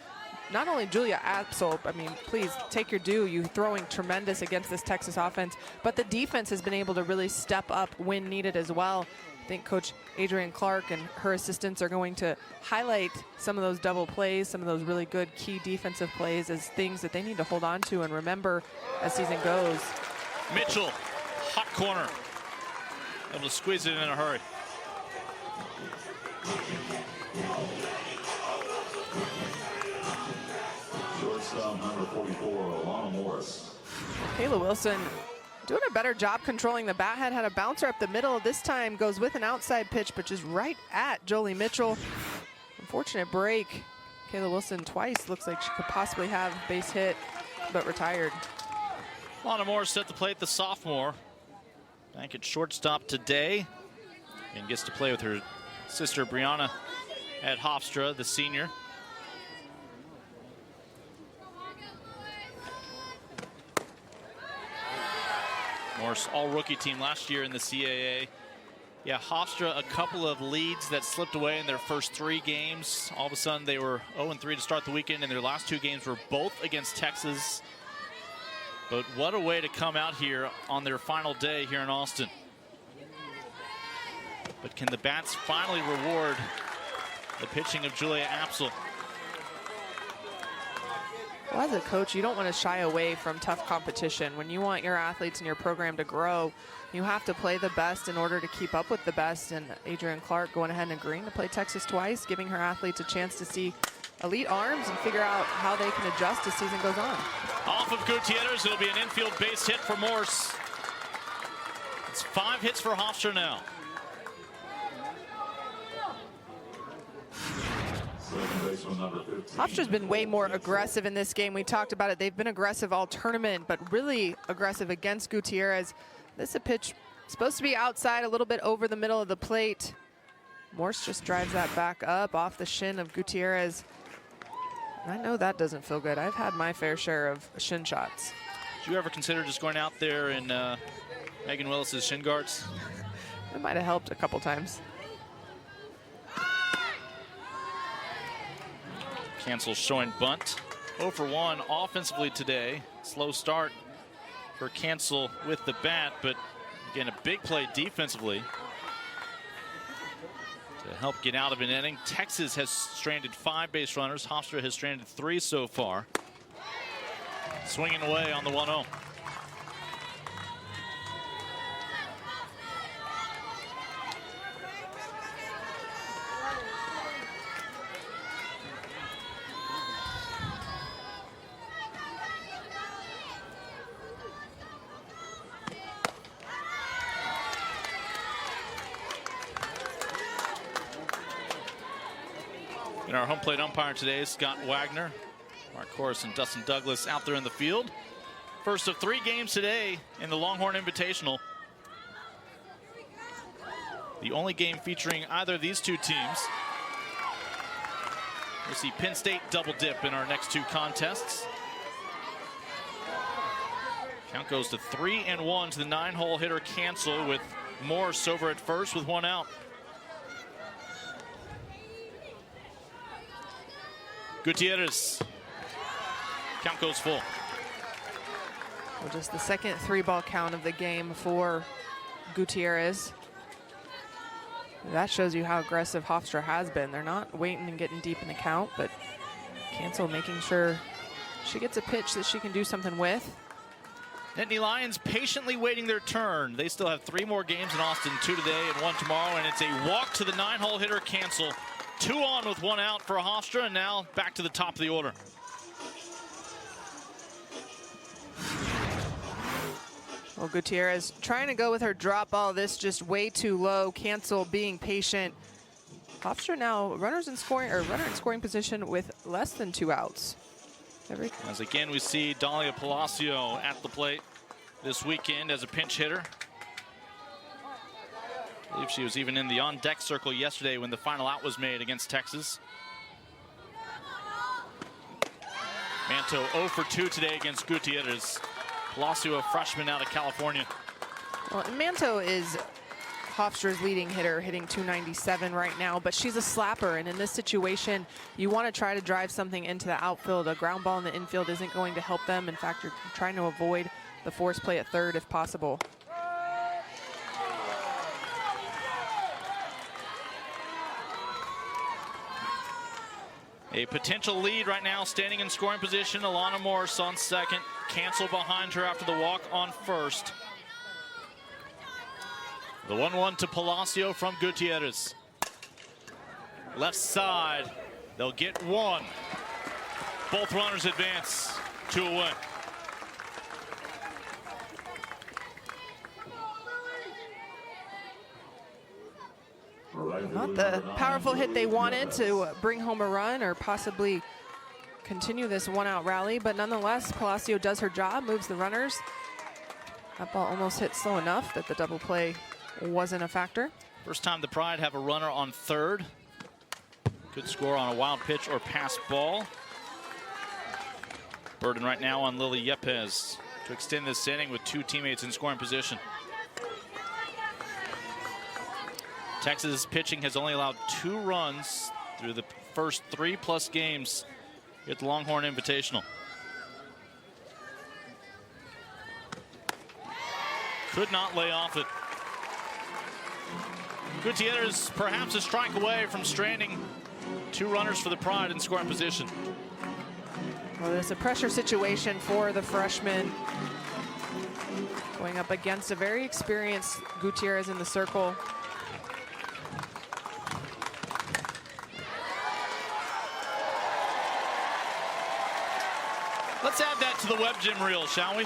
Not only Julia Apsel, I mean, please take your due. You're throwing tremendous against this Texas offense, but the defense has been able to really step up when needed as well. I think Coach Adrienne Clark and her assistants are going to highlight some of those double plays, some of those really good key defensive plays as things that they need to hold on to and remember as season goes. Mitchell, hot corner, able to squeeze it in a hurry. Shortstop number 44, Alana Morris. Kayla Wilson doing a better job controlling the bat head. Had a bouncer up the middle. This time goes with an outside pitch, but just right at Jolie Mitchell. Unfortunate break. Kayla Wilson twice looks like she could possibly have base hit, but retired. Alana Morris at the plate, the sophomore. Back at shortstop today. And gets to play with her sister Brianna at Hofstra, the senior. Morris all-rookie team last year in the CAA. Yeah, Hofstra, a couple of leads that slipped away in their first 3 games. All of a sudden, they were 0-3 to start the weekend, and their last 2 games were both against Texas. But what a way to come out here on their final day here in Austin. But can the bats finally reward the pitching of Julia Apsel? Well, as a coach, you don't want to shy away from tough competition. When you want your athletes and your program to grow, you have to play the best in order to keep up with the best. And Adrienne Clark going ahead and agreeing to play Texas twice, giving her athletes a chance to see elite arms and figure out how they can adjust as season goes on. Off of Gutierrez, it'll be an infield base hit for Morse. It's 5 hits for Hofstra now. Hofstra's been way more aggressive in this game. We talked about it. They've been aggressive all tournament, but really aggressive against Gutierrez. This is a pitch supposed to be outside, a little bit over the middle of the plate. Morse just drives that back up off the shin of Gutierrez. I know that doesn't feel good. I've had my fair share of shin shots. Did you ever consider just going out there in Megan Willis's shin guards? It might have helped a couple times. Cancel showing bunt. 0 for 1 offensively today. Slow start for Cancel with the bat, but again, a big play defensively to help get out of an inning. Texas has stranded 5 base runners. Hofstra has stranded 3 so far. Swinging away on the 1-0. And our home plate umpire today is Scott Wagner. Mark Horace and Dustin Douglas out there in the field. First of 3 games today in the Longhorn Invitational. The only game featuring either of these 2 teams. We'll see Penn State double dip in our next 2 contests. Count goes to 3-1 to the 9-hole hitter Cancel, with Morse over at first with 1 out. Gutierrez. Count goes full. Well, just the second 3-ball count of the game for Gutierrez. That shows you how aggressive Hofstra has been. They're not waiting and getting deep in the count, but Cancel making sure she gets a pitch that she can do something with. Nittany Lions patiently waiting their turn. They still have 3 more games in Austin, 2 today and 1 tomorrow, and it's a walk to the 9-hole hitter Cancel. 2 on with 1 out for Hofstra, and now back to the top of the order. Well, Gutierrez trying to go with her drop ball. This just way too low. Cancel being patient. Hofstra now runner in scoring position with less than 2 outs. As again we see Dahlia Palacio at the plate this weekend as a pinch hitter. I believe she was even in the on-deck circle yesterday when the final out was made against Texas. Manto 0 for 2 today against Gutierrez. Palacio, a freshman out of California. Well, Manto is Hofstra's leading hitter, hitting 297 right now, but she's a slapper, and in this situation, you want to try to drive something into the outfield. A ground ball in the infield isn't going to help them. In fact, you're trying to avoid the force play at third if possible. A potential lead right now, standing in scoring position. Alana Morse on second. Cancel behind her after the walk on first. The 1-1 to Palacio from Gutierrez. Left side, they'll get 1. Both runners advance, 2 away. Not the powerful hit they wanted to bring home a run or possibly continue this 1-out rally, but nonetheless, Palacio does her job, moves the runners. That ball almost hit slow enough that the double play wasn't a factor. First time the Pride have a runner on third. Could score on a wild pitch or pass ball. Burden right now on Lily Yepes to extend this inning with 2 teammates in scoring position. Texas pitching has only allowed 2 runs through the first 3+ games at the Longhorn Invitational. Could not lay off it. Gutierrez perhaps a strike away from stranding 2 runners for the Pride in scoring position. Well, it's a pressure situation for the freshman. Going up against a very experienced Gutierrez in the circle. Let's add that to the web gym reel, shall we?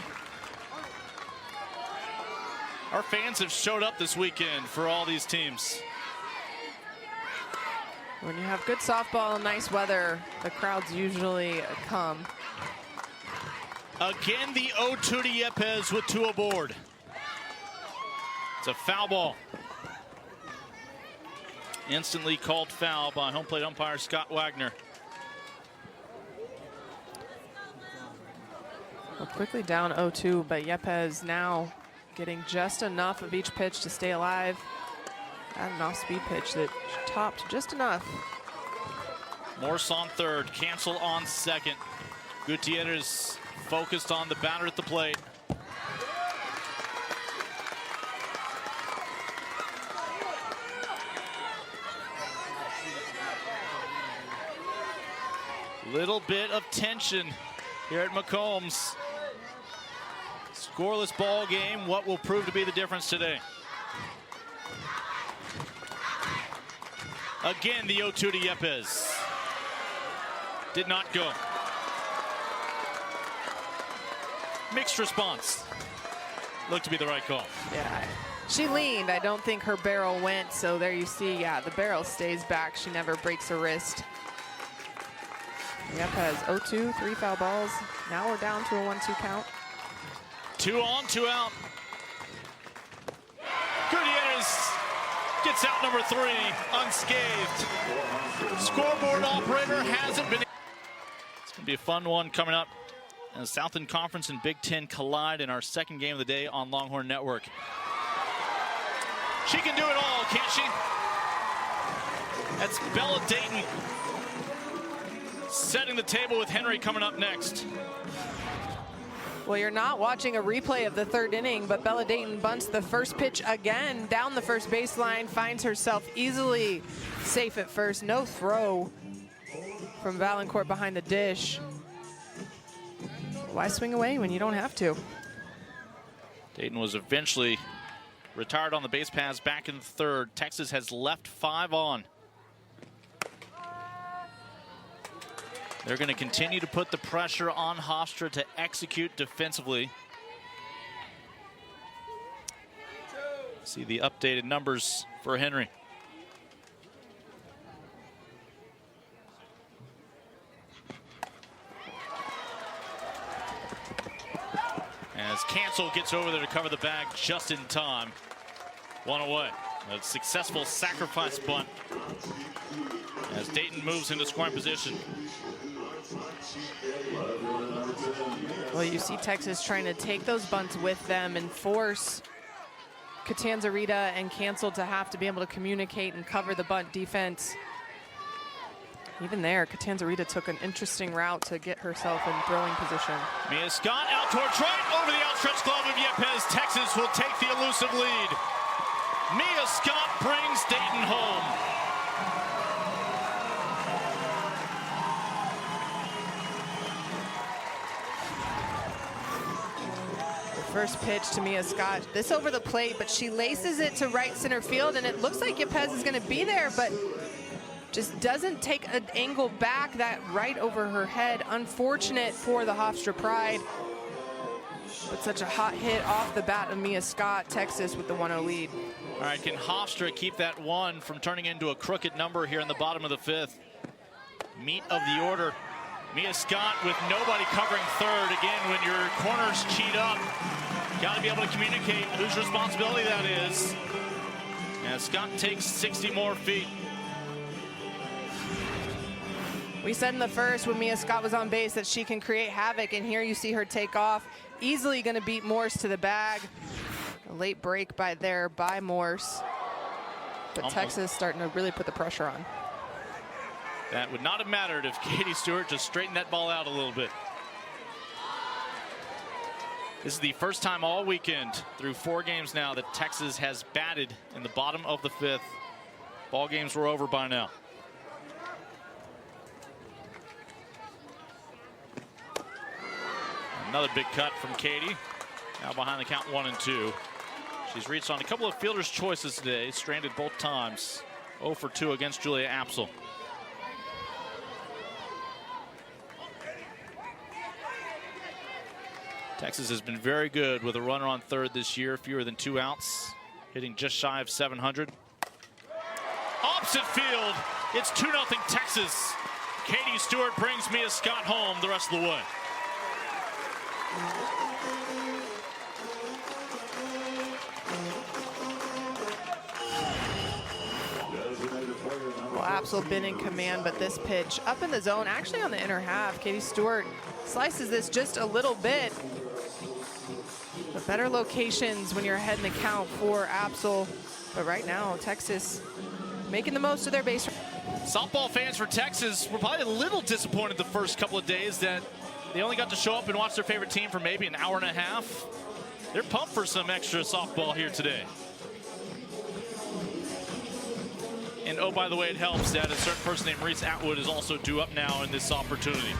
Our fans have showed up this weekend for all these teams. When you have good softball and nice weather, the crowds usually come. Again, the 0-2 to Yepes with 2 aboard. It's a foul ball. Instantly called foul by home plate umpire Scott Wagner. Well, quickly down 0-2, but Yepes now getting just enough of each pitch to stay alive. At an off-speed pitch that topped just enough. Morse on third, Cancel on second. Gutierrez focused on the batter at the plate. Little bit of tension here at McCombs. Scoreless ball game. What will prove to be the difference today? Again, the 0-2 to Yepes. Did not go. Mixed response. Looked to be the right call. Yeah, she leaned. I don't think her barrel went, so there you see, yeah, the barrel stays back. She never breaks her wrist. Yepes 0-2, 3 foul balls. Now we're down to a 1-2 count. 2 on, 2 out. Gutierrez gets out number 3 unscathed. Scoreboard operator hasn't been. It's going to be a fun one coming up as Southland Conference and Big Ten collide in our second game of the day on Longhorn Network. She can do it all, can't she? That's Bella Dayton setting the table with Henry coming up next. Well, you're not watching a replay of the third inning, but Bella Dayton bunts the first pitch again down the first baseline, finds herself easily safe at first. No throw from Valancourt behind the dish. Why swing away when you don't have to? Dayton was eventually retired on the base paths back in the third. Texas has left 5 on. They're going to continue to put the pressure on Hofstra to execute defensively. See the updated numbers for Henry. As Cancel gets over there to cover the bag just in time. 1 away. A successful sacrifice bunt as Dayton moves into scoring position. Well, you see Texas trying to take those bunts with them and force Catanzarita and Cancel to have to be able to communicate and cover the bunt defense. Even there, Catanzarita took an interesting route to get herself in throwing position. Mia Scott out towards right, over the outstretched glove of Yepes. Texas will take the elusive lead. Mia Scott brings Dayton home. First pitch to Mia Scott. This over the plate, but she laces it to right center field, and it looks like Yepes is going to be there, but just doesn't take an angle back. That right over her head. Unfortunate for the Hofstra Pride. But such a hot hit off the bat of Mia Scott. Texas with the 1-0 lead. All right, can Hofstra keep that 1 from turning into a crooked number here in the bottom of the 5th? Meat of the order. Mia Scott with nobody covering third. Again, when your corners cheat up, got to be able to communicate whose responsibility that is. And Scott takes 60 more feet. We said in the first when Mia Scott was on base that she can create havoc, and here you see her take off. Easily going to beat Morse to the bag. A late break by Morse. But Almost. Texas starting to really put the pressure on. That would not have mattered if Katie Stewart just straightened that ball out a little bit. This is the first time all weekend through 4 games now that Texas has batted in the bottom of the 5th. Ball games were over by now. Another big cut from Katie. Now behind the count 1-2. She's reached on a couple of fielder's choices today, stranded both times. 0 for 2 against Julia Apsel. Texas has been very good with a runner on third this year, fewer than 2 outs, hitting just shy of 700. Opposite field, it's 2-0 Texas. Katie Stewart brings Mia Scott home the rest of the way. Well, Apsel been in command, but this pitch up in the zone, actually on the inner half. Katie Stewart slices this just a little bit. The better locations when you're ahead in the count for Apsel. But right now, Texas making the most of their base. Softball fans for Texas were probably a little disappointed the first couple of days that they only got to show up and watch their favorite team for maybe an hour and a half. They're pumped for some extra softball here today. And oh, by the way, it helps that a certain person named Reese Atwood is also due up now in this opportunity.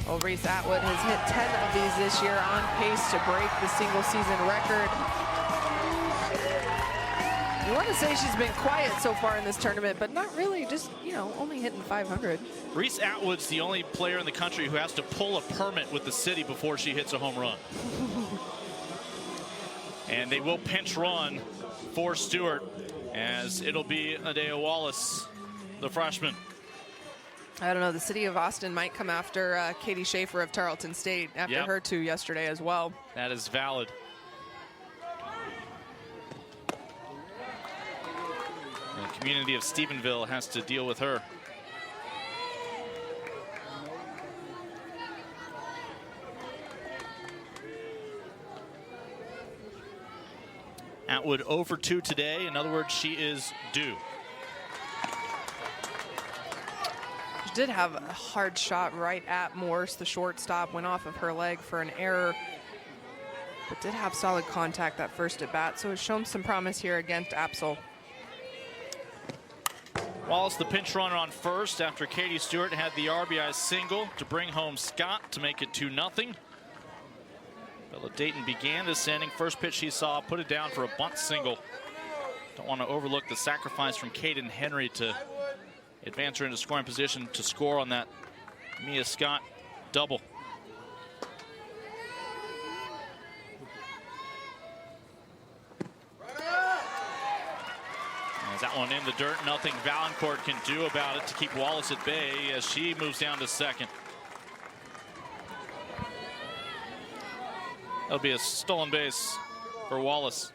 Well, Reese Atwood has hit 10 of these this year, on pace to break the single season record. You want to say she's been quiet so far in this tournament, but not really, just, you know, only hitting 500. Reese Atwood's the only player in the country who has to pull a permit with the city before she hits a home run. And they will pinch run for Stewart, as it'll be Adea Wallace, the freshman. I don't know, the city of Austin might come after Katie Schaefer of Tarleton State after her 2 yesterday as well. That is valid. The community of Stephenville has to deal with her. Atwood 0 for 2 today. In other words, she is due. She did have a hard shot right at Morse. The shortstop went off of her leg for an error, but did have solid contact that first at bat, so it's shown some promise here against Apsel. Wallace, the pinch runner on first after Katie Stewart had the RBI single to bring home Scott to make it 2-0. Bella Dayton began this inning. First pitch she saw, put it down for a bunt single. Don't want to overlook the sacrifice from Caden Henry to advance her into scoring position to score on that Mia Scott double. As that one in the dirt, nothing Valancourt can do about it to keep Wallace at bay as she moves down to second. That'll be a stolen base for Wallace.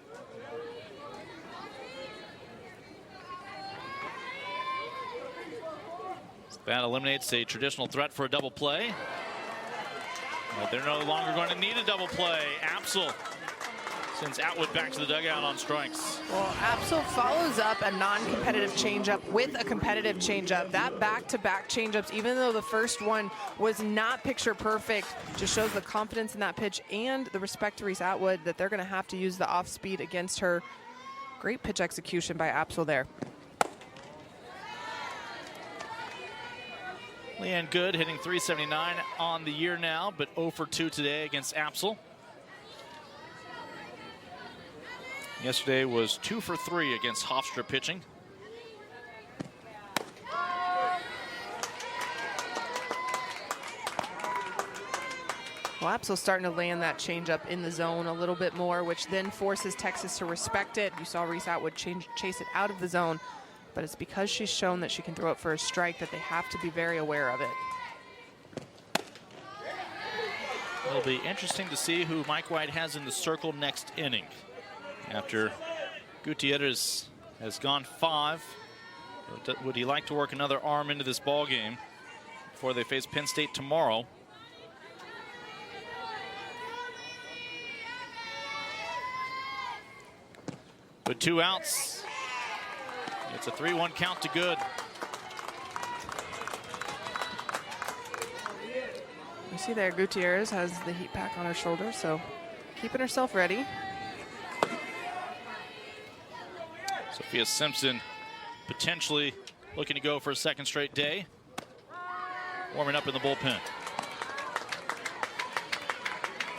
That eliminates a traditional threat for a double play. But they're no longer going to need a double play. Apsel sends Atwood back to the dugout on strikes. Well, Apsel follows up a non-competitive changeup with a competitive changeup. That back-to-back changeups, even though the first one was not picture perfect, just shows the confidence in that pitch and the respect to Reese Atwood that they're going to have to use the off-speed against her. Great pitch execution by Apsel there. Leanne Good hitting .379 on the year now, but 0 for 2 today against Apsel. Yesterday was 2 for 3 against Hofstra pitching. Well, Apsel's starting to land that changeup in the zone a little bit more, which then forces Texas to respect it. You saw Reese Atwood chase it out of the zone, but it's because she's shown that she can throw it for a strike that they have to be very aware of it. It'll be interesting to see who Mike White has in the circle next inning. After Gutierrez has gone 5, would he like to work another arm into this ball game before they face Penn State tomorrow? With 2 outs, it's a 3-1 count to Good. You see there, Gutierrez has the heat pack on her shoulder, so keeping herself ready. Sophia Simpson potentially looking to go for a second straight day. Warming up in the bullpen.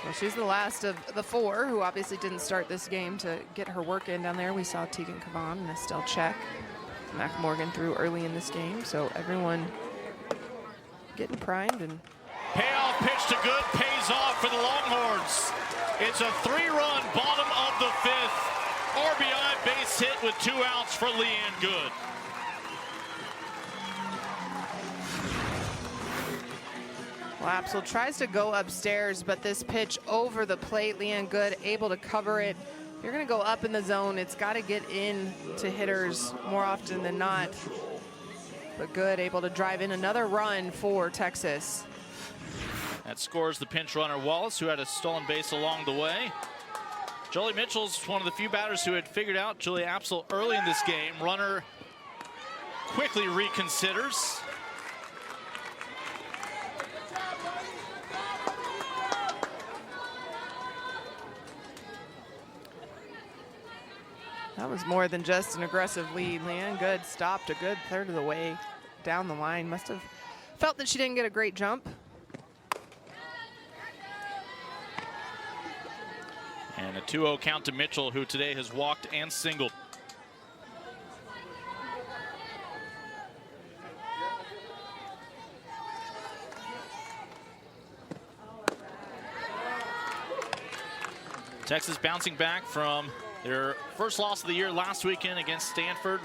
Well, she's the last of the 4 who obviously didn't start this game to get her work in down there. We saw Tegan Kavan and Estelle Check. Mac Morgan threw early in this game, so everyone getting primed. And payoff pitch to Good pays off for the Longhorns. It's a 3-run bottom of the 5th. RBI base hit with 2 outs for Leanne Good. well, Apsel tries to go upstairs, but this pitch over the plate, Leanne Good able to cover it. If you're going to go up in the zone, it's got to get in to hitters more often than not. But Good able to drive in another run for Texas. That scores the pinch runner Wallace, who had a stolen base along the way. Jolie Mitchell's one of the few batters who had figured out Julia Apsel early in this game. Runner quickly reconsiders. That was more than just an aggressive lead. Leanne Good stopped a good third of the way down the line. Must have felt that she didn't get a great jump. And a 2-0 count to Mitchell, who today has walked and singled. Texas bouncing back from their first loss of the year last weekend against Stanford.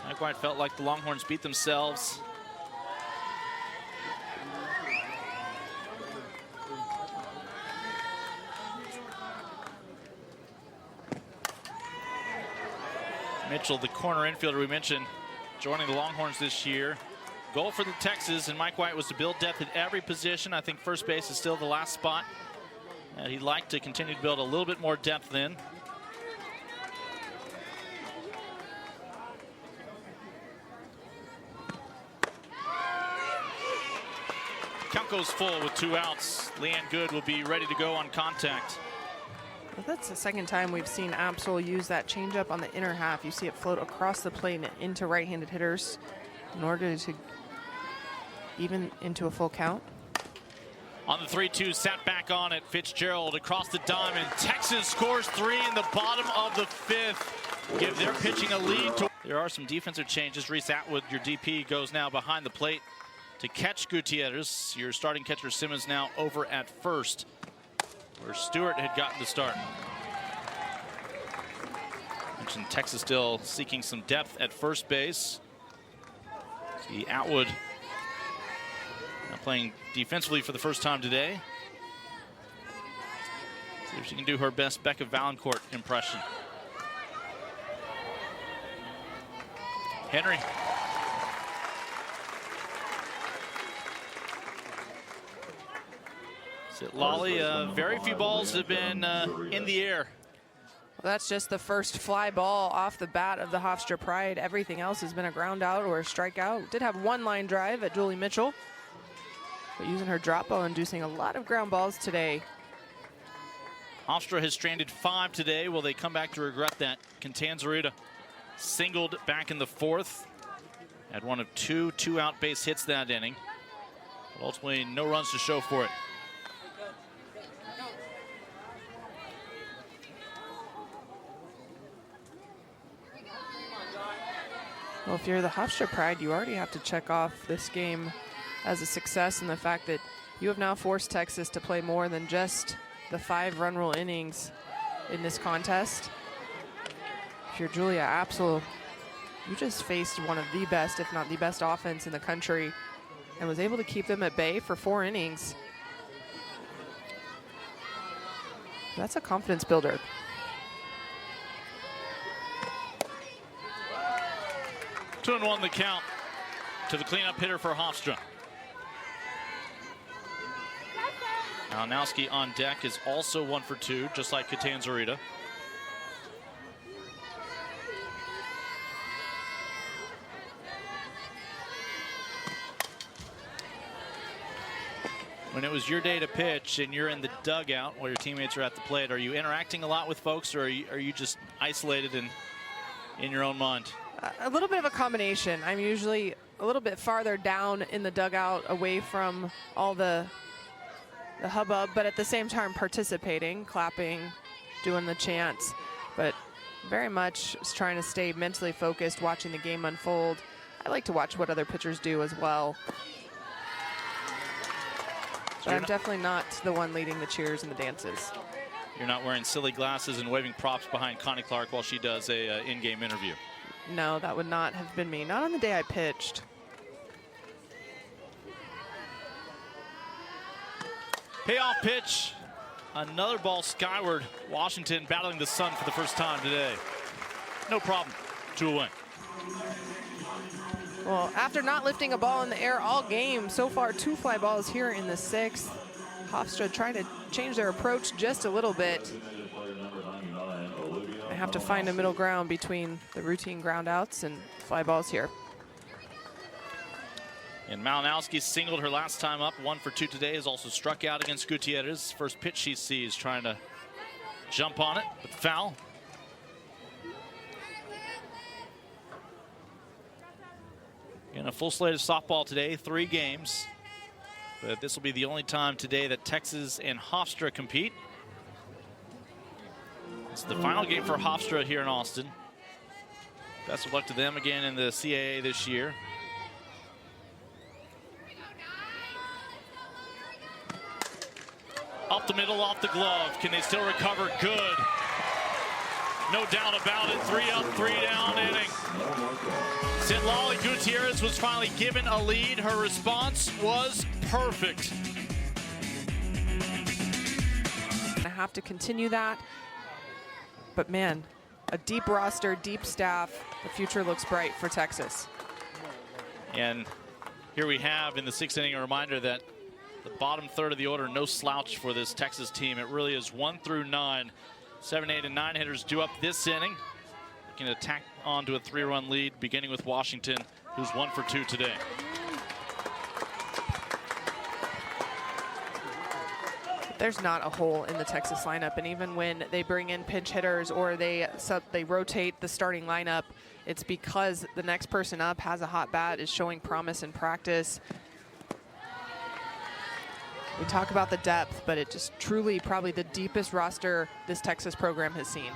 Mike White felt like the Longhorns beat themselves Mitchell, the corner infielder we mentioned, joining the Longhorns this year. Goal for the Texas and Mike White was to build depth at every position. I think first base is still the last spot. And he'd like to continue to build a little bit more depth in. Count goes full with 2 outs. Leanne Good will be ready to go on contact. Well, that's the second time we've seen Absol use that changeup on the inner half. You see it float across the plate and into right-handed hitters in order to even into a full count. On the 3-2, sat back on it. Fitzgerald across the diamond. Texas scores 3 in the bottom of the 5th. Give their pitching a lead. There are some defensive changes. Reese Atwood, your DP, goes now behind the plate to catch Gutierrez. Your starting catcher Simmons now over at first, where Stewart had gotten the start. Mentioned Texas still seeking some depth at first base. See Atwood now playing defensively for the first time today. See if she can do her best Becca Valancourt impression. Henry. Lolly, very few balls have been in the air. Well, that's just the first fly ball off the bat of the Hofstra Pride. Everything else has been a ground out or a strikeout. Did have 1 line drive at Julie Mitchell, but using her drop ball, inducing a lot of ground balls today. Hofstra has stranded 5 today. Will they come back to regret that? Catanzarita singled back in the 4th. Had one of 2 2-out base hits that inning. But ultimately, no runs to show for it. Well, if you're the Hofstra Pride, you already have to check off this game as a success, and the fact that you have now forced Texas to play more than just the 5 run rule innings in this contest. If you're Julia Absol, you just faced one of the best, if not the best offense in the country, and was able to keep them at bay for 4 innings. That's a confidence builder. 2-1 the count to the cleanup hitter for Hofstra. Malinowski on deck is also 1 for 2, just like Catanzarita. When it was your day to pitch and you're in the dugout while your teammates are at the plate, are you interacting a lot with folks, or are you just isolated and in your own mind? A little bit of a combination. I'm usually a little bit farther down in the dugout, away from all the hubbub, but at the same time participating, clapping, doing the chants, but very much trying to stay mentally focused, watching the game unfold. I like to watch what other pitchers do as well. But I'm definitely not the one leading the cheers and the dances. You're not wearing silly glasses and waving props behind Connie Clark while she does a in-game interview. No, that would not have been me. Not on the day I pitched. Payoff pitch. Another ball skyward. Washington battling the sun for the first time today. No problem. 2-1. Well, after not lifting a ball in the air all game, so far 2 fly balls here in the 6th. Hofstra trying to change their approach just a little bit. I have to find a middle ground between the routine ground outs and fly balls here. And Malinowski singled her last time up, 1 for 2 today, has also struck out against Gutierrez. First pitch she sees, trying to jump on it, but foul. And a full slate of softball today, 3 games. But this will be the only time today that Texas and Hofstra compete. It's the final game for Hofstra here in Austin. Best of luck to them again in the CAA this year. Up the middle, off the glove. Can they still recover? Good. No doubt about it. 3 up, 3 down inning. Lolly Gutierrez was finally given a lead. Her response was perfect. I have to continue that. But man, a deep roster, deep staff. The future looks bright for Texas. And here we have in the 6th inning a reminder that the bottom third of the order, no slouch for this Texas team. It really is 1 through 9. 7, 8, and 9 hitters due up this inning. Looking to tack on to a 3-run lead, beginning with Washington, who's 1 for 2 today. There's not a hole in the Texas lineup, and even when they bring in pinch hitters or they rotate the starting lineup, it's because the next person up has a hot bat, is showing promise in practice. We talk about the depth, but it just truly probably the deepest roster this Texas program has seen.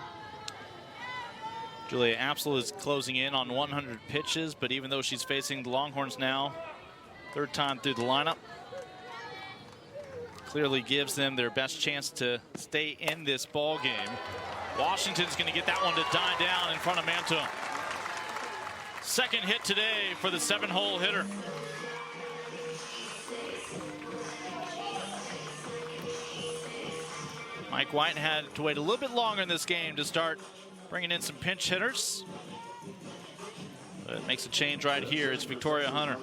Julia Apsel is closing in on 100 pitches, but even though she's facing the Longhorns now, 3rd time through the lineup, clearly gives them their best chance to stay in this ball game. Washington's going to get that one to die down in front of Manto. 2nd hit today for the 7-hole hitter. Mike White had to wait a little bit longer in this game to start bringing in some pinch hitters. But it makes a change right here. It's Victoria Hunter.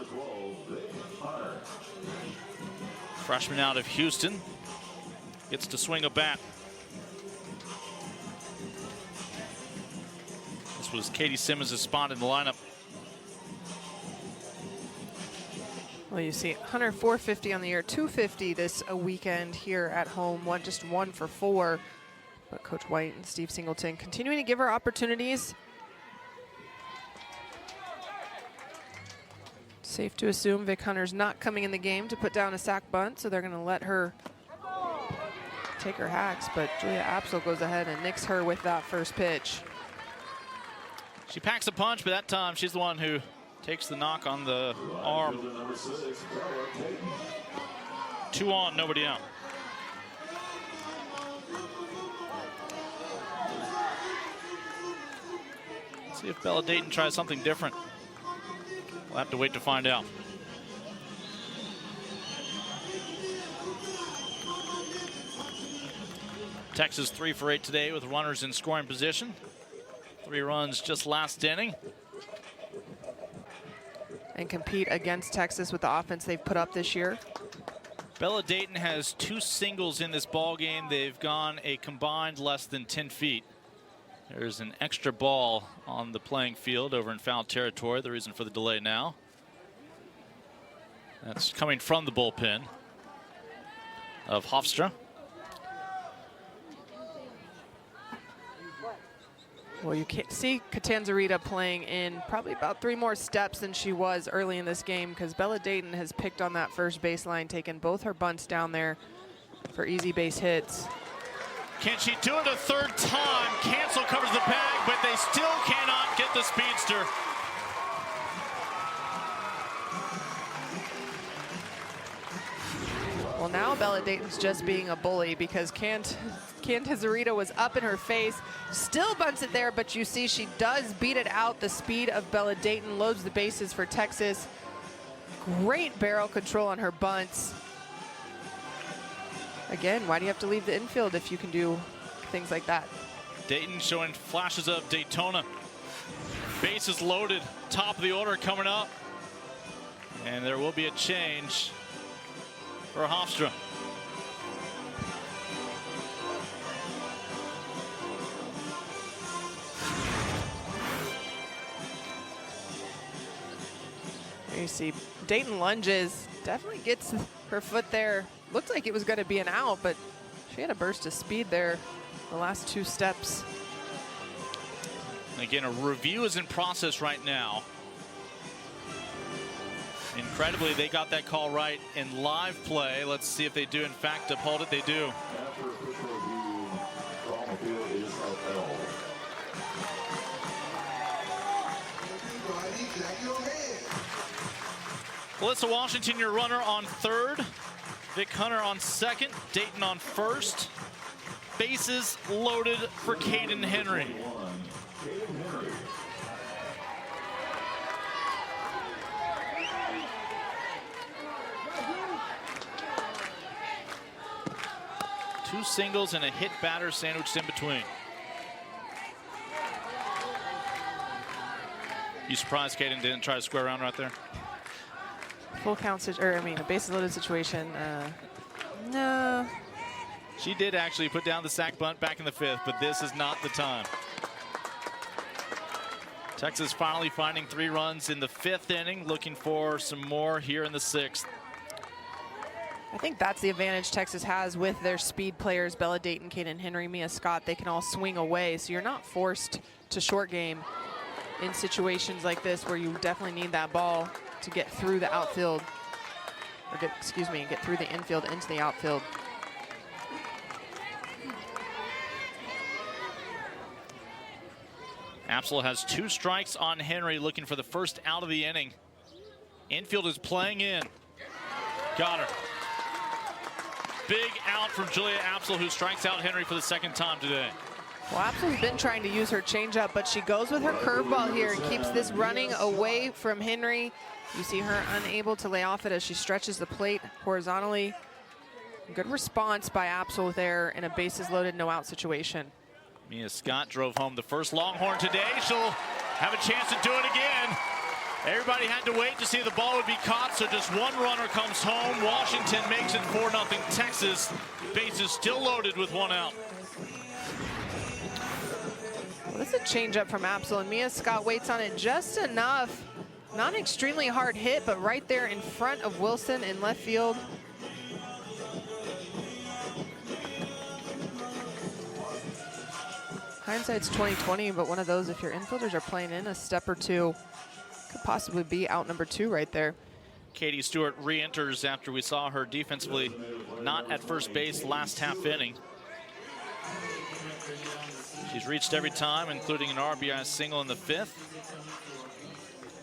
Freshman out of Houston. Gets to swing a bat. This was Katie Simmons' spot in the lineup. Well, you see Hunter 450 on the year, 250 this weekend here at home, just 1 for 4. But Coach White and Steve Singleton continuing to give her opportunities. Safe to assume Vic Hunter's not coming in the game to put down a sac bunt, so they're going to let her take her hacks. But Julia Apsel goes ahead and nicks her with that first pitch. She packs a punch, but that time she's the one who takes the knock on the arm. 2 on, nobody out. Let's see if Bella Dayton tries something different. We'll have to wait to find out. Texas 3 for 8 today with runners in scoring position. 3 runs just last inning. And compete against Texas with the offense they've put up this year. Bella Dayton has 2 singles in this ball game. They've gone a combined less than 10 feet. There's an extra ball on the playing field over in foul territory, the reason for the delay now. That's coming from the bullpen of Hofstra. Well, you can't see Catanzarita playing in probably about 3 more steps than she was early in this game, because Bella Dayton has picked on that first baseline, taken both her bunts down there for easy base hits. Can she do it a 3rd time? Cancel covers the bag, but they still cannot get the speedster. Well, now Bella Dayton's just being a bully, because Catanzarita was up in her face, still bunts it there, but you see she does beat it out. The speed of Bella Dayton loads the bases for Texas. Great barrel control on her bunts. Again, why do you have to leave the infield if you can do things like that? Dayton showing flashes of Daytona. Bases loaded, top of the order coming up. And there will be a change for Hofstra. There you see Dayton lunges, definitely gets her foot there. Looked like it was going to be an out, but she had a burst of speed there the last 2 steps. Again, a review is in process right now. Incredibly, they got that call right in live play. Let's see if they do, in fact, uphold it. They do. After official review, call on the field is upheld. Everybody clap your hands. Alyssa Washington, your runner on 3rd. Vic Hunter on 2nd. Dayton on 1st. Bases loaded for Caden Henry. Caden Henry. Two singles and a hit batter sandwiched in between. You surprised Caden didn't try to square around right there? Full count, a bases loaded situation. No. She did actually put down the sack bunt back in the 5th, but this is not the time. Texas finally finding 3 runs in the 5th inning, looking for some more here in the 6th. I think that's the advantage Texas has with their speed players, Bella Dayton, Kaden Henry, Mia Scott. They can all swing away, so you're not forced to short game in situations like this where you definitely need that ball to get through the outfield, or get through the infield into the outfield. Apsel has 2 strikes on Henry, looking for the first out of the inning. Infield is playing in. Got her. Big out from Julia Apsel, who strikes out Henry for the 2nd time today. Well, Apsel's been trying to use her changeup, but she goes with her curveball here and keeps this running away from Henry. You see her unable to lay off it as she stretches the plate horizontally. Good response by Apsel there in a bases loaded, no out situation. Mia Scott drove home the first Longhorn today. She'll have a chance to do it again. Everybody had to wait to see if the ball would be caught, so just 1 runner comes home. Washington makes it 4-0 Texas. Bases still loaded with 1 out. Well, this is a changeup from Apsel, and Mia Scott waits on it just enough. Not an extremely hard hit, but right there in front of Wilson in left field. Hindsight's 20/20, but one of those, if your infielders are playing in a step or two, could possibly be out number 2 right there. Katie Stewart re-enters after we saw her defensively not at first base last half inning. She's reached every time, including an RBI single in the 5th.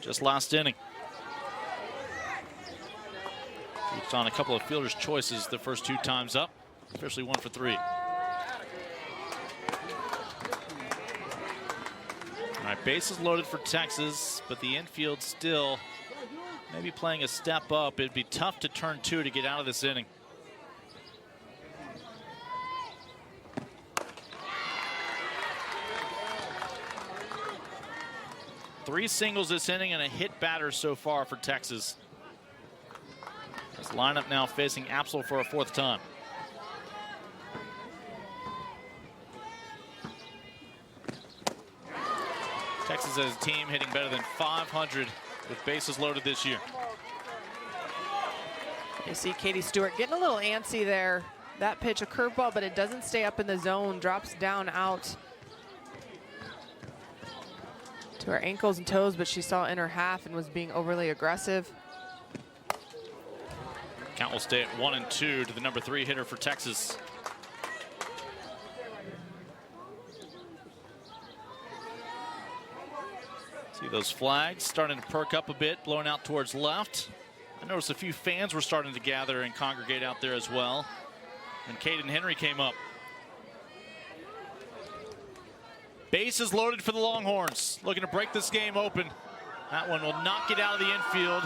Just last inning. Reached on a couple of fielders' choices the first 2 times up, especially 1 for 3. All right, bases loaded for Texas, but the infield still maybe playing a step up. It'd be tough to turn 2 to get out of this inning. Three singles this inning and a hit batter so far for Texas. This lineup now facing Apsel for a 4th time. Texas as a team hitting better than 500 with bases loaded this year. You see Katie Stewart getting a little antsy there. That pitch, a curveball, but it doesn't stay up in the zone, drops down out to her ankles and toes, but she saw in her half and was being overly aggressive. Count will stay at 1-2 to the number 3 hitter for Texas. See those flags starting to perk up a bit, blowing out towards left. I noticed a few fans were starting to gather and congregate out there as well. And Kaden Henry came up. Bases loaded for the Longhorns, looking to break this game open. That one will not get out of the infield.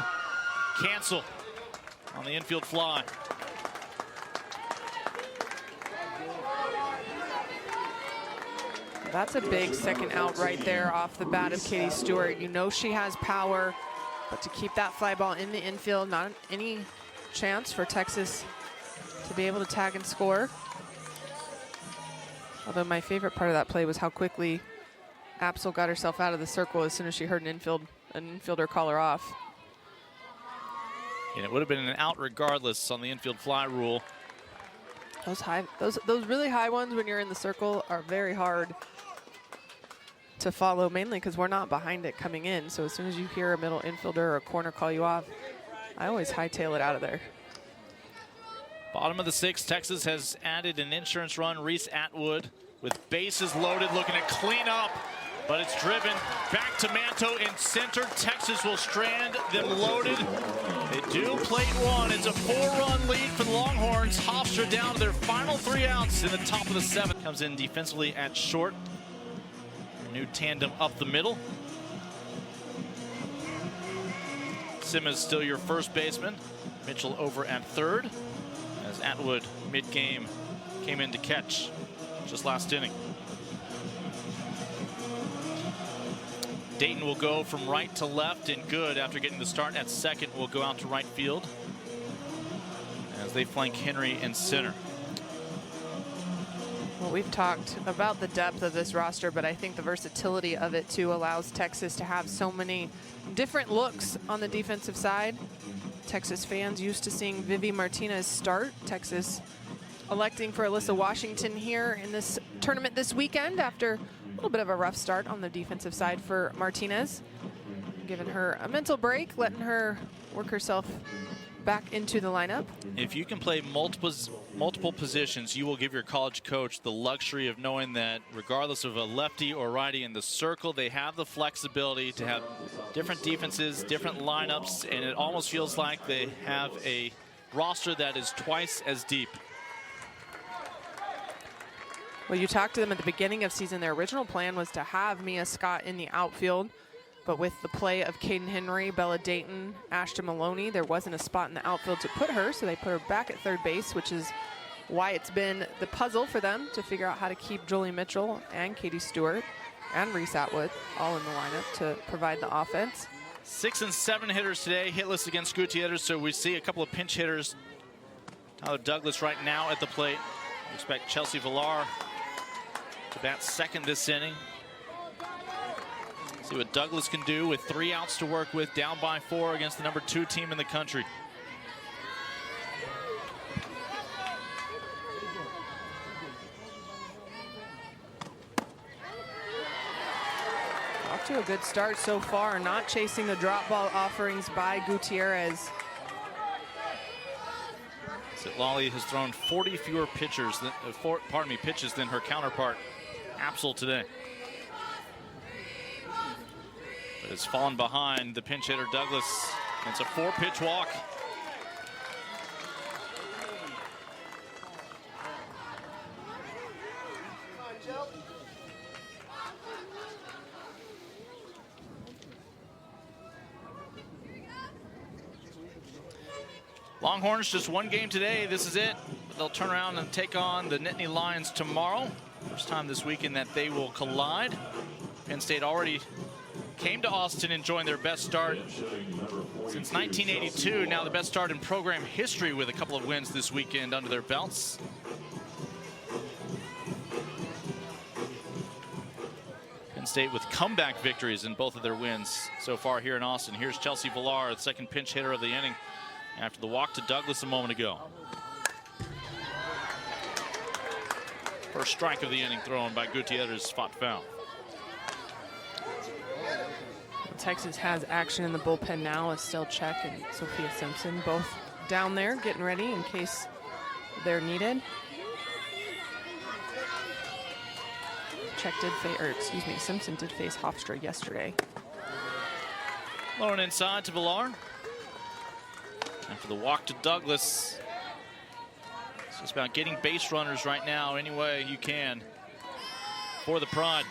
Cancel on the infield fly. That's a big second out right there off the bat of Katie Stewart. You know she has power, but to keep that fly ball in the infield, not any chance for Texas to be able to tag and score. Although my favorite part of that play was how quickly Apsel got herself out of the circle as soon as she heard an infielder call her off. And it would have been an out regardless on the infield fly rule. Those really high ones when you're in the circle are very hard to follow, mainly because we're not behind it coming in. So as soon as you hear a middle infielder or a corner call you off, I always hightail it out of there. Bottom of the 6th, Texas has added an insurance run. Reese Atwood with bases loaded, looking to clean up, but it's driven back to Manto in center. Texas will strand them loaded. They do plate 1. It's a 4-run lead for the Longhorns. Hofstra down to their final 3 outs in the top of the 7th. Comes in defensively at short. New tandem up the middle. Simmons still your first baseman. Mitchell over at 3rd. As Atwood mid-game came in to catch just last inning. Dayton will go from right to left and good after getting the start at second. Will go out to right field as they flank Henry in center. Well, we've talked about the depth of this roster, but I think the versatility of it too allows Texas to have so many different looks on the defensive side. Texas fans used to seeing Vivi Martinez start. Texas electing for Alyssa Washington here in this tournament this weekend after a little bit of a rough start on the defensive side for Martinez. Giving her a mental break, letting her work herself back into the lineup. If you can play multiple positions, you will give your college coach the luxury of knowing that regardless of a lefty or righty in the circle, they have the flexibility to have different defenses, different lineups, and it almost feels like they have a roster that is twice as deep. Well, you talked to them at the beginning of season. Their original plan was to have Mia Scott in the outfield, but with the play of Caden Henry, Bella Dayton, Ashton Maloney, there wasn't a spot in the outfield to put her, so they put her back at third base, which is why it's been the puzzle for them to figure out how to keep Julie Mitchell and Katie Stewart and Reese Atwood all in the lineup to provide the offense. 6 and 7 hitters today, hitless against Gutierrez, so we see a couple of pinch hitters. Tyler Douglas right now at the plate. We expect Chelsea Villar to bat second this inning. See what Douglas can do with 3 outs to work with, down by 4 against the #2 team in the country. Off to a good start so far, not chasing the drop ball offerings by Gutierrez. Lolly has thrown 40 fewer pitches than her counterpart, Apsel, today. But it's fallen behind the pinch hitter Douglas. It's a 4-pitch walk. Longhorns just 1 game today. This is it. They'll turn around and take on the Nittany Lions tomorrow. First time this weekend that they will collide. Penn State already came to Austin enjoying their best start since 1982. Now the best start in program history with a couple of wins this weekend under their belts. Penn State with comeback victories in both of their wins so far here in Austin. Here's Chelsea Villar, the second pinch hitter of the inning, after the walk to Douglas a moment ago. First strike of the inning thrown by Gutierrez, fought foul. Texas has action in the bullpen now. Estelle Check and Sophia Simpson both down there getting ready in case they're needed. Check did face, or excuse me, Simpson did face Hofstra yesterday. Low and inside to Villar. After the walk to Douglas, it's just about getting base runners right now any way you can for the Pride.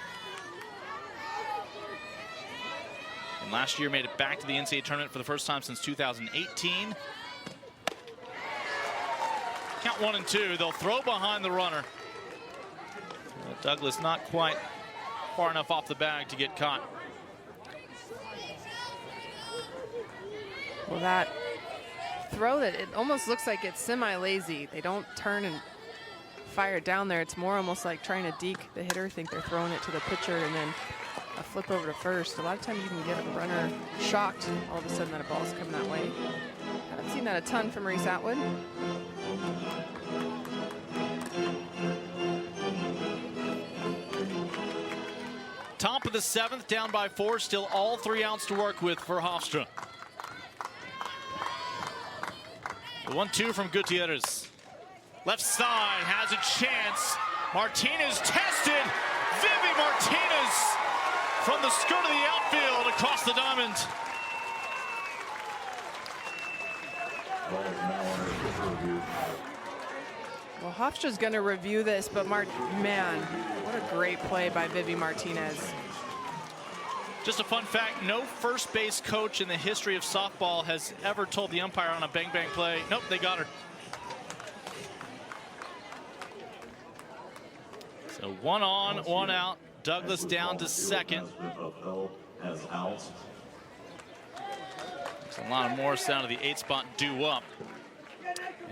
And last year made it back to the NCAA tournament for the first time since 2018. Count 1 and 2. They'll throw behind the runner. Douglas not quite far enough off the bag to get caught. Well, that throw, that it almost looks like it's semi-lazy. They don't turn and fire it down there. It's more almost like trying to deke the hitter, think they're throwing it to the pitcher, and then a flip over to first. A lot of times you can get a runner shocked all of a sudden that a ball's coming that way. Haven't seen that a ton from Reese Atwood. Top of the 7th, down by 4, still all 3 outs to work with for Hofstra. The 1-2 from Gutierrez. Left side has a chance. Martinez tested. Vivi Martinez from the skirt of the outfield across the diamond. Well, Hofstra's going to review this, but man, what a great play by Vivi Martinez. Just a fun fact, no first base coach in the history of softball has ever told the umpire on a bang-bang play, nope, they got her. So 1 on, 1 out. Douglas down to second. as out. So Lana Morris down to the 8 spot due up.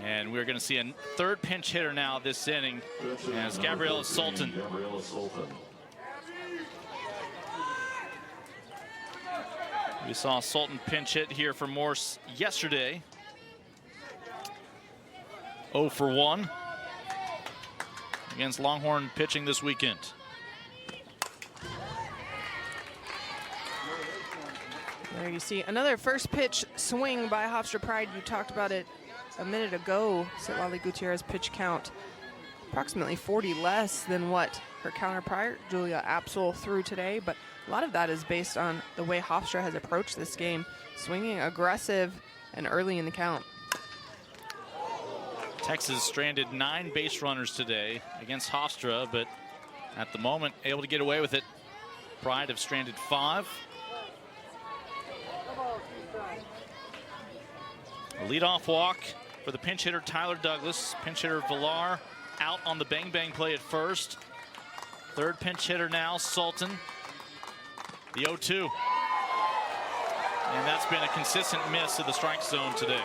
And we're going to see a third pinch hitter now this inning as Gabriella Sultan. Gabriella Sultan. We saw Sultan pinch hit here for Morse yesterday. 0 for 1 against Longhorn pitching this weekend. There you see another first pitch swing by Hofstra Pride. You talked about it a minute ago. Citlali Gutierrez pitch count approximately 40 less than what her counterpart Julia Apsel threw today, but a lot of that is based on the way Hofstra has approached this game, swinging aggressive and early in the count. Texas stranded 9 base runners today against Hofstra, but at the moment able to get away with it. Pride have stranded 5. A leadoff walk for the pinch hitter Tyler Douglas. Pinch hitter Villar out on the bang bang play at first. Third pinch hitter now, Sultan. The 0-2. And that's been a consistent miss of the strike zone today.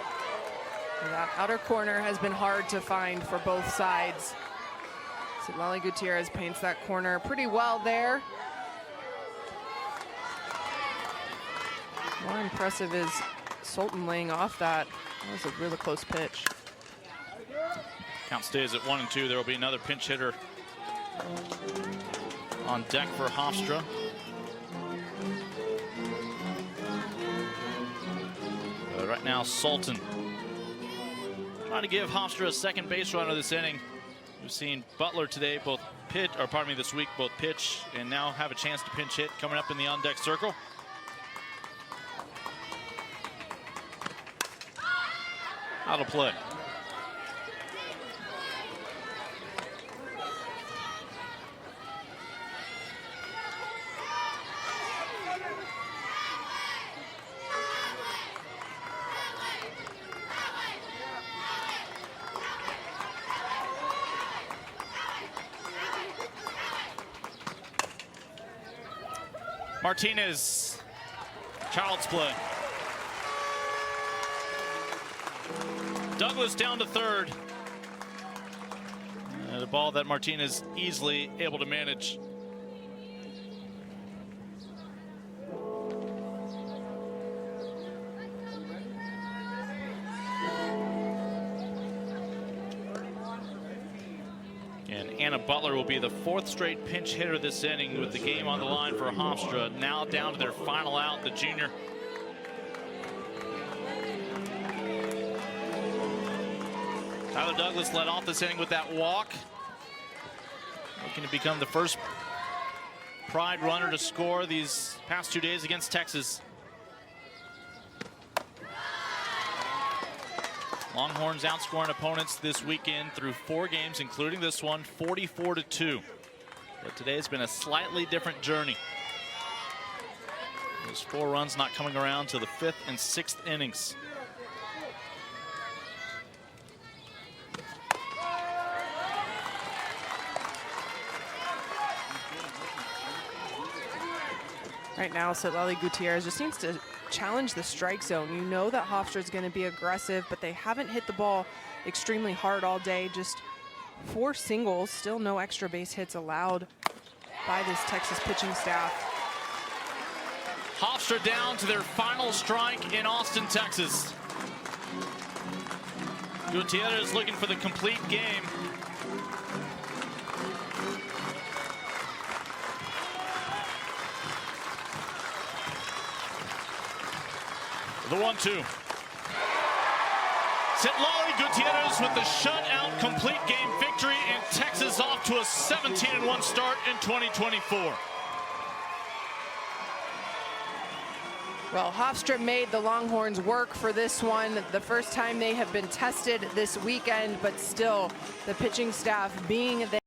That outer corner has been hard to find for both sides. Citlali Gutierrez paints that corner pretty well there. More impressive is Sultan laying off that. That was a really close pitch. Count stays at 1-2. There will be another pinch hitter on deck for Hofstra. Right now, Sultan trying to give Hofstra a second base runner this inning. We've seen Butler today both pitch, or pardon me, this week both pitch and now have a chance to pinch hit coming up in the on-deck circle. Out of play. Martinez, child's play. Douglas down to third. And a ball that Martinez easily able to manage. And Anna Butler will be the 4th straight pinch hitter this inning with the game on the line for Hofstra. Now down to their final out, the junior. Tyler Douglas led off this inning with that walk. Looking to become the first Pride runner to score these past 2 days against Texas. Longhorns outscoring opponents this weekend through 4 games, including this one, 44-2. But today has been a slightly different journey. Those 4 runs not coming around to the 5th and 6th innings. Right now, Citlali Gutierrez just seems to challenge the strike zone. You know that Hofstra is going to be aggressive, but they haven't hit the ball extremely hard all day. Just 4 singles, still no extra base hits allowed by this Texas pitching staff. Hofstra down to their final strike in Austin, Texas. Gutierrez looking for the complete game. The 1-2. Citlali Gutierrez with the shutout complete game victory, and Texas off to a 17-1 start in 2024. Well, Hofstra made the Longhorns work for this one. The first time they have been tested this weekend, but still the pitching staff being there.